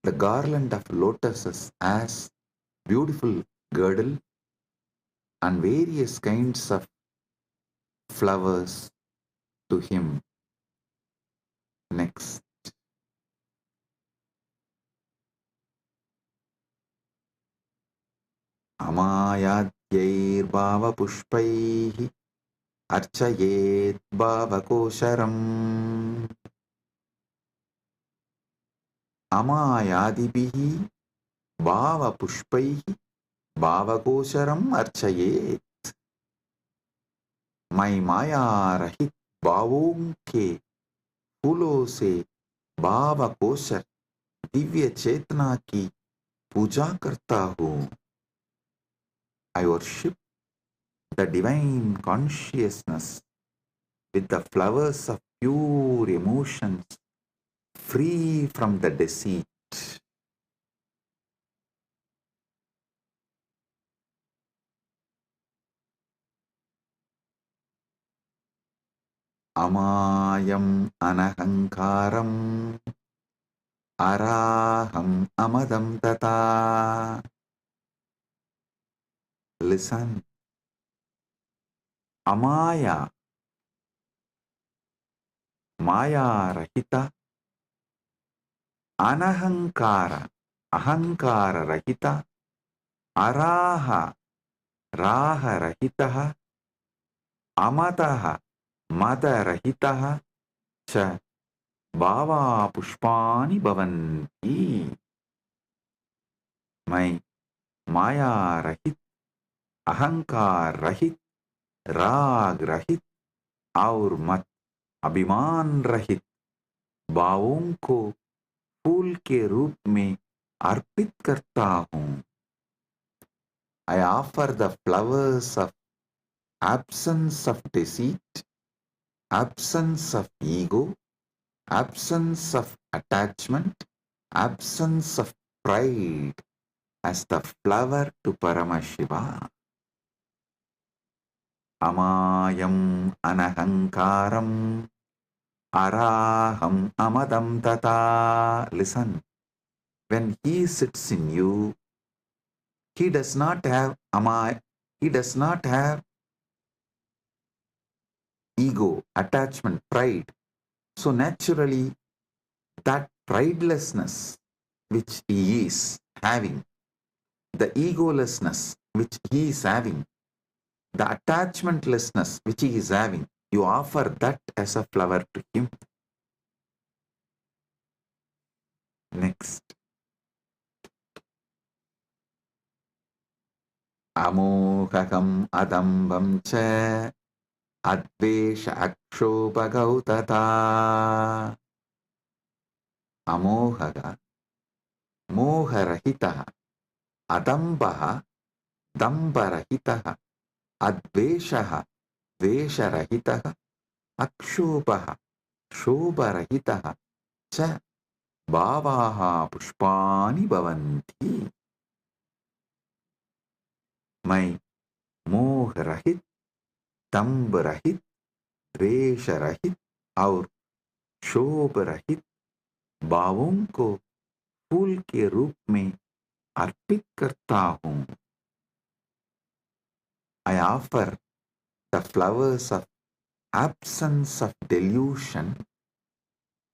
the garland of lotuses as beautiful girdle and various kinds of flowers to him. Next. Amayadyir bhava pushpaihi archayet bhava kosharam. Amayadibihi bhava pushpaihi bhava kosharam archayet. मैं माया रहित भावों के फूलों से भाव kosher Divya चेतना की पूजा करता हूँ. I worship the divine consciousness with the flowers of pure emotions, free from the deceit. Amayam anahankaram araham amadam tata. Listen. Amaya, Maya Rahita, Anahankara, Ahankara Rahita, Araha, Raha Rahitaha, Amataha, Mata Rahitaha, Cha Bhava Pushpani Bhavanti. My Maya Rahit, Ahankar Rahit, Rag Rahit, और मत अभिमान रहित भावों को फूल के रूप में अर्पित करता हूँ. I offer the flowers of absence of deceit, absence of ego, absence of attachment, absence of pride as the flower to Paramashiva. Amayam anahankaram araham amadam tata. Listen, when he sits in you, he does not have he does not have ego, attachment, pride. So naturally, that pridelessness which he is having, the egolessness which he is having, the attachmentlessness which he is having, you offer that as a flower to him. Next. Amohakam adambam cha advesha akshobhagautata. Amohaga, moharahitaha, adambaha, dambarahitaha, adveshaha, vesharahitaha, akshobhaha, shobharahitaha, cha bhavaha pushpani bhavanti. My मोह रहित, दम्भ रहित, द्वेष रहित और शोभ रहित भावों को फूल के रूप में अर्पित करता हूँ. I offer the flowers of absence of delusion,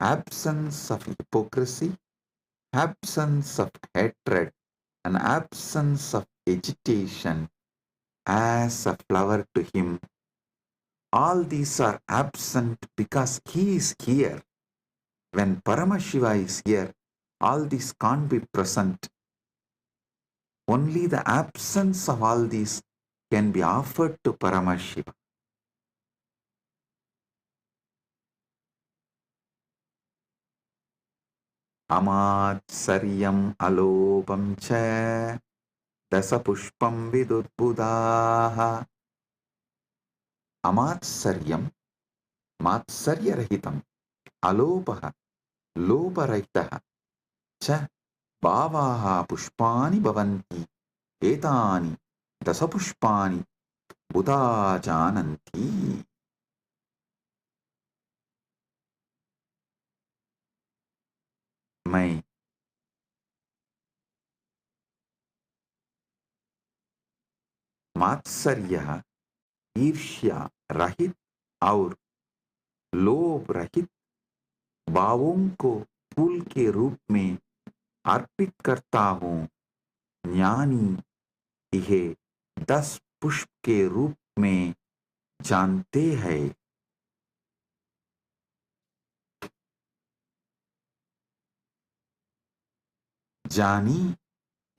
absence of hypocrisy, absence of hatred, and absence of agitation as a flower to him. All these are absent because he is here. When Paramashiva is here, all these can't be present. Only the absence of all these can be offered to Paramashiva. Amatsaryam alopam cha dasapushpam vidudbudaha. Amatsaryam, matsaryarahitam, alopaha, loparahitaha, cha bhavaha pushpani bhavanti, etani dasapushpani buddha jananti. मैं मात्सर्य, ईर्ष्या रहित और लोभ रहित भावों को फूल के रूप में अर्पित करता हूँ. ज्ञानी इहे 10 पुष्प के रूप में जानते हैं. जानी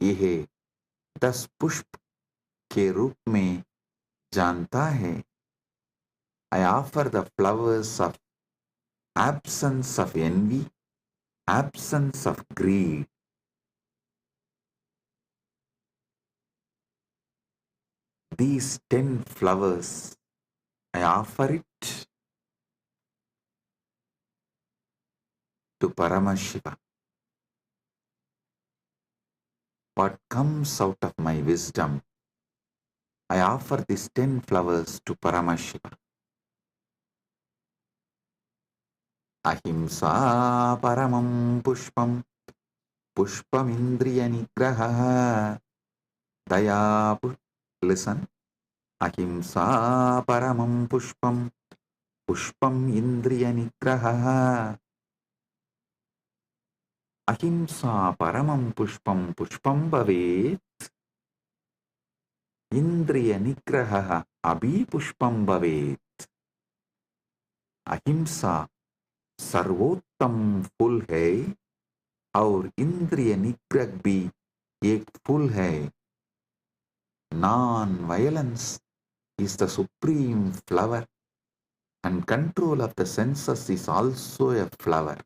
यह 10 पुष्प के रूप में जानता है. I offer the flowers of absence of envy, absence of greed. These 10 flowers, I offer it to Paramashiva. What comes out of my wisdom, I offer these 10 flowers to Paramashiva. Ahimsa paramam pushpam pushpamindriya nigraha daya listen. Ahimsa paramam pushpam pushpam indriya nigraha. Ahimsa paramam pushpam pushpam bhavet indriya nigraha abhi pushpam bhavet. Ahimsa सर्वोत्तम फूल है और इंद्रिय निग्रह भी एक फूल है. Non-violence is the supreme flower and control of the senses is also a flower.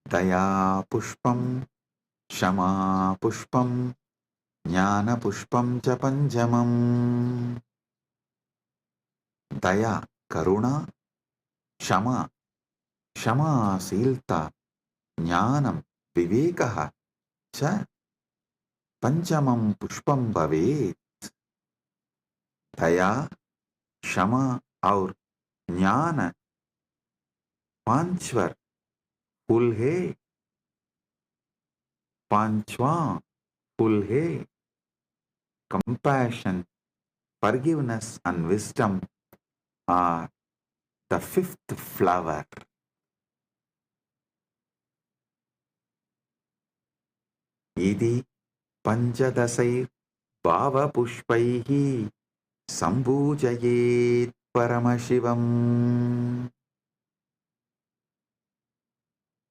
Daya pushpam, shama pushpam, jnana pushpam cha panjamam. Daya, karuna, shama, क्षमाशीलता, ज्ञानम, विवेकः च पंचमम पुष्पम भवेत्. दया, क्षमा और ज्ञान पांचवर फूल है. पांचवा फूल है. Compassion, forgiveness and wisdom are the fifth flower. इति पंचदशैर् भावपुष्पैः सम्पूजयेत् परमशिवम्.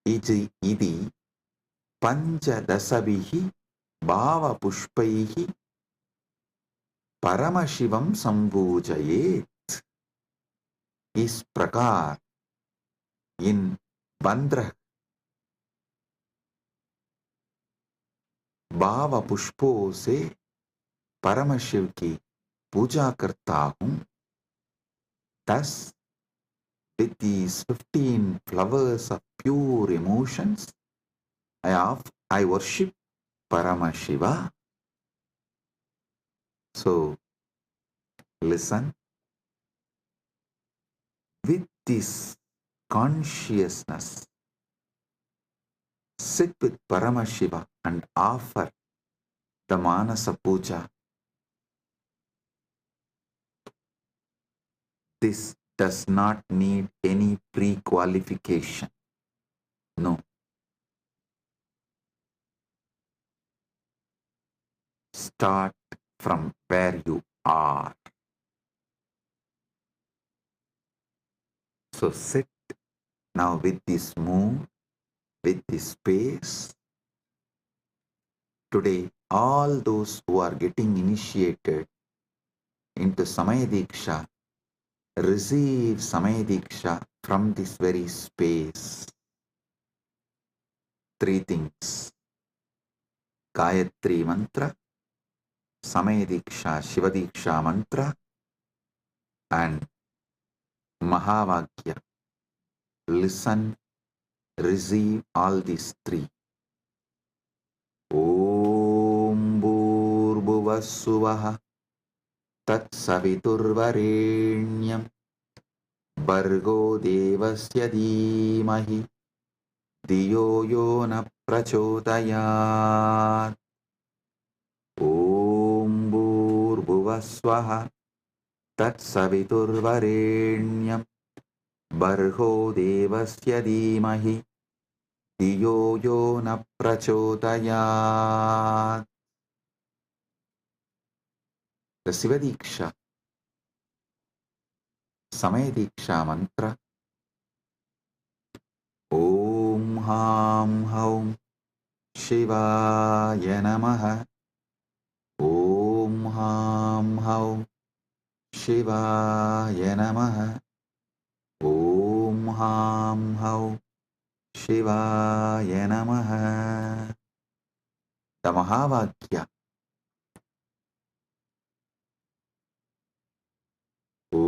इति पंचदशभिः भावपुष्पैः परमशिवं सम्पूजयेत्. इस प्रकार इन 15 भाव पुष्पों से परम शिव की पूजा करता हूँ. Thus, with these 15 flowers of pure emotions, I worship Paramashiva. So, listen. With this consciousness, sit with Paramashiva and offer the Manasa Puja. This does not need any pre-qualification. No. Start from where you are. So sit now with this mood, with this space. Today, all those who are getting initiated into Samaya Diksha receive Samaya Diksha from this very space. 3 things. Gayatri Mantra, Samaya Diksha, Shiva Diksha Mantra, and Mahavakya. Listen, receive all these 3. Om Bhurvassuvaha Tat Saviturvarenyam Bargo Devasya Dhimahi Diyo Yo Na Prachodayat. Om Bhurvassuvaha Tat Saviturvarenyam Bargo Devasya Dhimahi Diyo Yo Na Prachodayat. The Shiva Diksha, Samaya Diksha Mantra. Om Ham Haum Shivaya Namaha. Om Ham Haum Shivaya Namaha. Om Ham Haum Shivaya Namaha. The Mahavakya. Om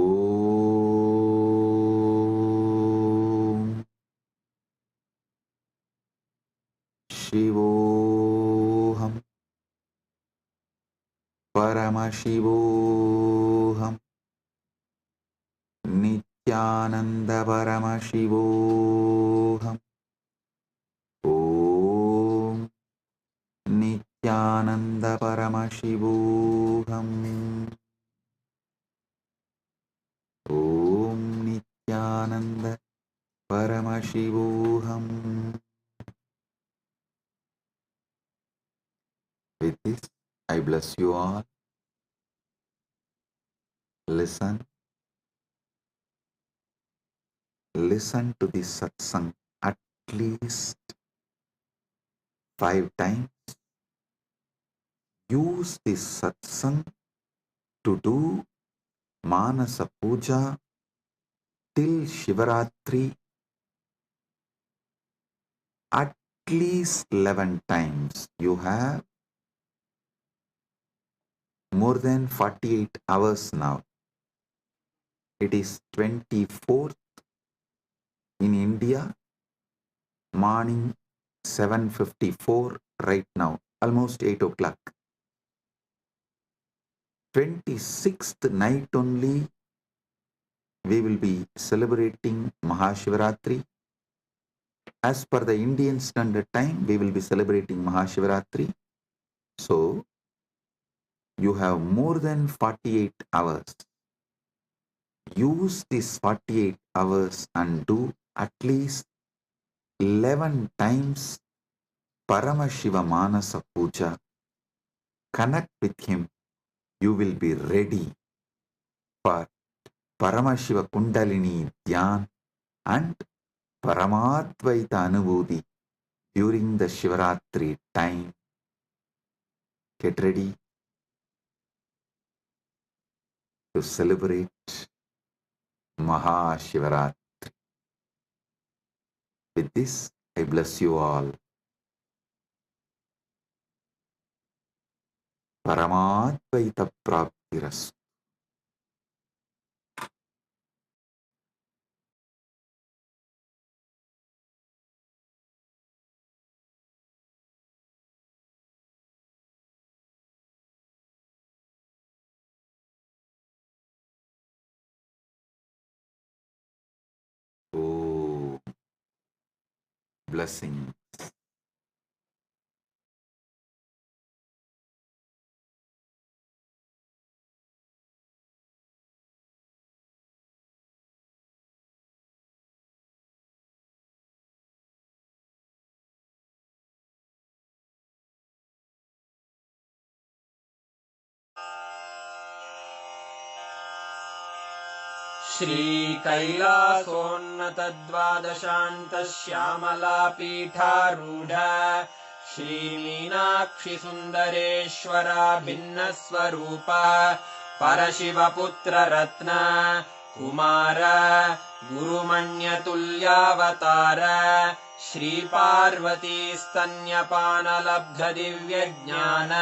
Shivoham Paramashivoham Nityananda Paramashivoham Om Nityananda Paramashivoham Om Nityananda Paramashivoham. With this, I bless you all. Listen to this satsang at least 5 times. Use this satsang to do Manasa Puja till Shivaratri at least 11 times. You have more than 48 hours now. It is 24th in India, morning 7:54 right now, almost 8 o'clock. 26th night only we will be celebrating Mahashivaratri. As per the Indian Standard Time, we will be celebrating Mahashivaratri. So, you have more than 48 hours. Use these 48 hours and do at least 11 times Paramashiva Manasa Puja. Connect with him. You will be ready for Paramashiva Kundalini Dhyan and Paramadvaita Anubhuti during the Shivaratri time. Get ready to celebrate Mahashivaratri. With this, I bless you all. Paramadvaita Praptirastu. Oh, blessings. श्रीकैलासोन्नतद्वादशान्तश्यामलापीठारूढ श्रीमीनाक्षिसुन्दरेश्वरा भिन्नस्वरूप परशिवपुत्ररत्न Kumar गुरुमण्यतुल्यावतार श्रीपार्वतीस्तन्यपानलब्धदिव्यज्ञान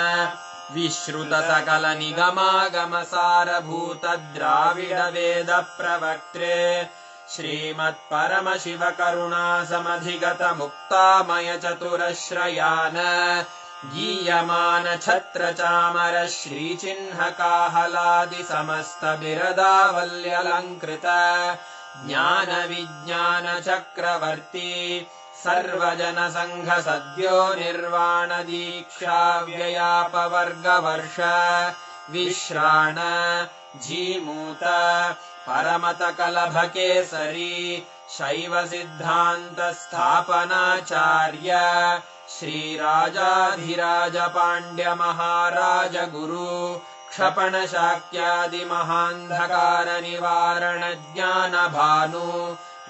विश्रुतसकलनिगमागमसारभूत द्राविडवेदप्रवक्त्रे श्रीमत्परमशिवकरुणासमधिगतमुक्तामयचतुरश्रयान गीयमानछत्रचामर श्रीचिह्नकाहलादिसमस्तबिरदावल्यलङ्कृत ज्ञानविज्ञानचक्रवर्ती सर्वजनसङ्घसद्यो निर्वाणदीक्षाव्ययापवर्गवर्ष विश्राण Jimuta परमतकलभकेसरी शैवसिद्धान्तस्थापनाचार्य श्रीराजाधिराजपाण्ड्यमहाराजगुरु क्षपणशाक्यादिमहान्धकारनिवारणज्ञानभानु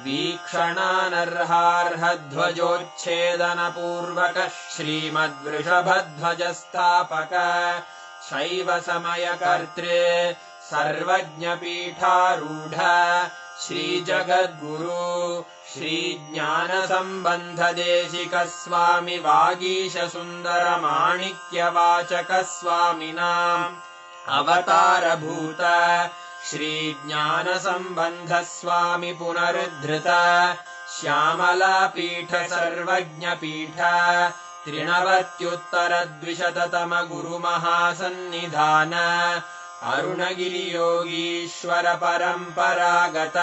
वीक्षणानर्हार्हध्वजोच्छेदनपूर्वक श्रीमद्वृषभध्वजस्थापक शैवसमयकर्त्रे सर्वज्ञपीठारूढ श्रीजगद्गुरु श्रीज्ञानसम्बन्धदेशिकस्वामि वागीशसुन्दरमाणिक्यवाचकस्वामिनाम् अवतारभूत श्रीज्ञानसम्बन्धस्वामि पुनरुद्धृत श्यामलापीठ सर्वज्ञपीठ त्रिनवत्युत्तरद्विशततम गुरुमहासन्निधान अरुणगिरियोगीश्वर परम्परागत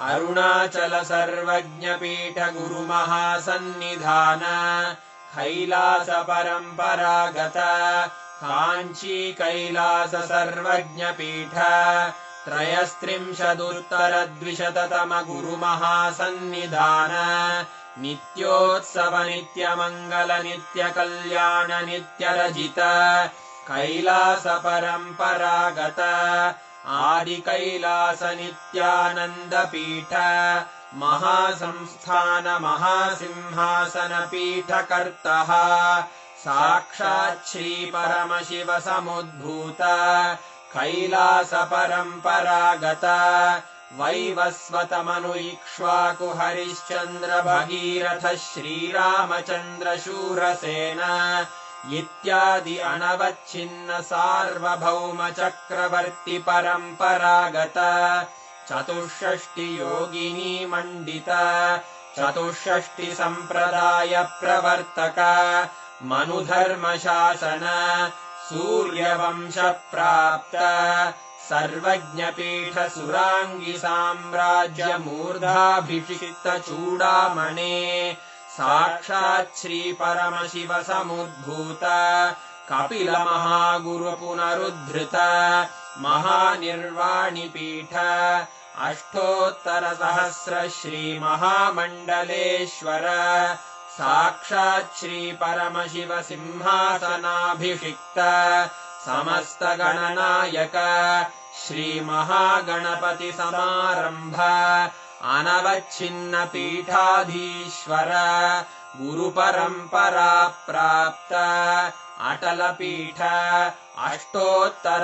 अरुणाचल सर्वज्ञपीठ गुरुमहासन्निधान कैलास परम्परागत काञ्ची कैलास सर्वज्ञपीठ त्रयस्त्रिंशदुत्तरद्विशततम गुरुमहासन्निधान नित्योत्सव नित्यमङ्गल नित्यकल्याण नित्यरजित कैलास परम्परागत आदिकैलास नित्यानन्दपीठ महासंस्थान महासिंहासन पीठकर्तः साक्षात् श्री परमशिव समुद्भूत कैलास परम्परागत वैवस्वत मनु इक्ष्वाकु हरिश्चन्द्र भगीरथ श्रीरामचन्द्र शूरसेन इत्यादि अनवच्छिन्न सार्वभौम चक्रवर्ति परम्परागत चतुष्षष्टि योगिनी मण्डित चतुष्षष्टि सम्प्रदाय प्रवर्तक मनुधर्म शासन सूर्यवंश प्राप्त सर्वज्ञपीठ सुराङ्गी साम्राज्य मूर्धाभिषिक्त चूडामणे साक्षात् श्री परमशिव समुद्भूत कपिल महागुरु पुनरुद्धृत महानिर्वाणिपीठ अष्टोत्तर सहस्र श्री महामण्डलेश्वर साक्षात् श्री परमशिव सिंहासनाभिषिक्त समस्त गणनायक श्री महागणपति समारंभ अनवच्छिन्न पीठाधीश्वर गुरु परंपरा प्राप्त अटल पीठ अष्टोत्तर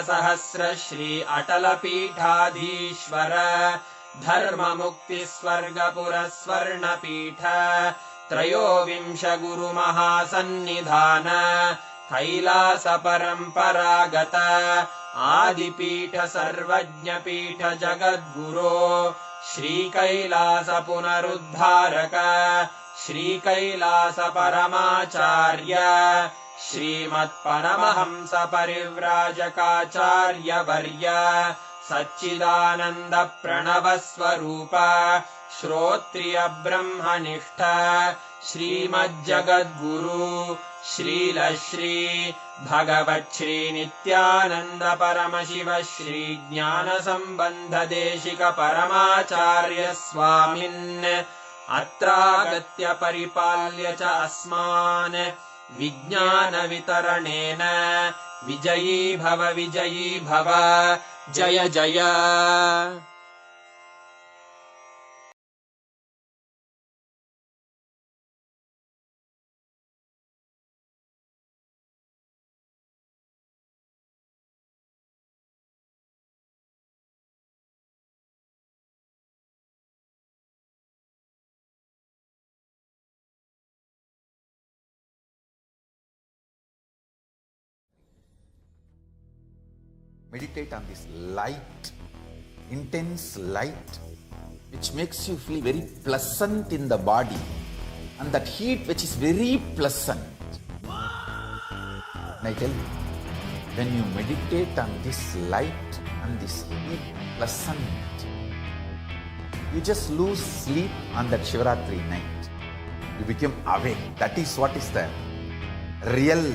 सहस्र श्री अटल पीठाधीश्वर धर्म मुक्ति स्वर्गपुर स्वर्ण पीठ त्रयोविंश गुरु महासन्निधान कैलास परम्परागत आदिपीठ सर्वज्ञपीठ जगद्गुरो श्री कैलास पुनरुद्धारक श्री कैलास परमाचार्य श्रीमत्परमहंस परिव्राजकाचार्य वर्य सच्चिदानंद प्रणव स्वरूप श्रोत्रिय ब्रह्मनिष्ठ श्रीमज्जगद्गुरु श्रीलश्री भगवच्छ्री नित्यानंद परमशिव श्री ज्ञान संबंध देशिक परमाचार्य स्वामिन् अत्रागत्य परिपाल्य च अस्मान् विज्ञान वितरणेन विजयी भव जय जय। Meditate on this light, intense light, which makes you feel very pleasant in the body, and that heat which is very pleasant. And I tell you, when you meditate on this light and this heat pleasant, you just lose sleep on that Shivaratri night. You become awake. That is what is the real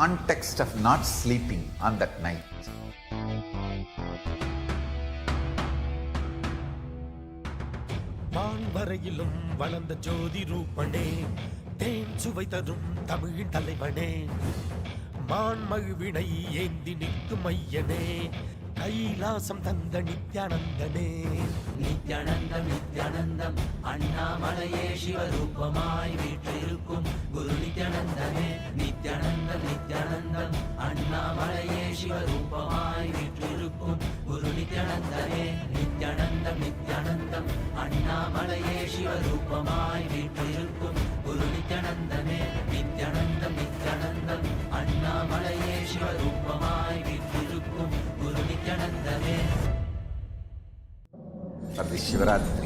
context of not sleeping on that night. வான்வரையிலும் வளர்ந்த ஜோதி ரூபனே, தேன் சுவை தரும் தமிழின் தலைவனே, மான்மகிழ்வினை ஏந்தி நிற்கும் ஐயனே, கைலாசம் தந்த நித்யானந்தனே. நித்யானந்தம் நித்யானந்தம் அண்ணாமலையே சிவரூபமாய் வீற்றிருக்கும் குரு நித்யானந்தனே. நித்யானந்தம் நித்யானந்தம் அண்ணாமலையே சிவரூபமாய் வீற்றிருக்கும் குரு நித்யானந்தனே. நித்யானந்தம் நித்யானந்தம் அண்ணாமலையே சிவரூபமாய் வீற்றிருக்கும் குரு நித்யானந்தனே. நித்யானந்தம் நித்யானந்தம் அண்ணாமலையே சிவரூபமாய் வீற்றிருக்கும் குரு நித்யானந்தனே. For this Shivaratri,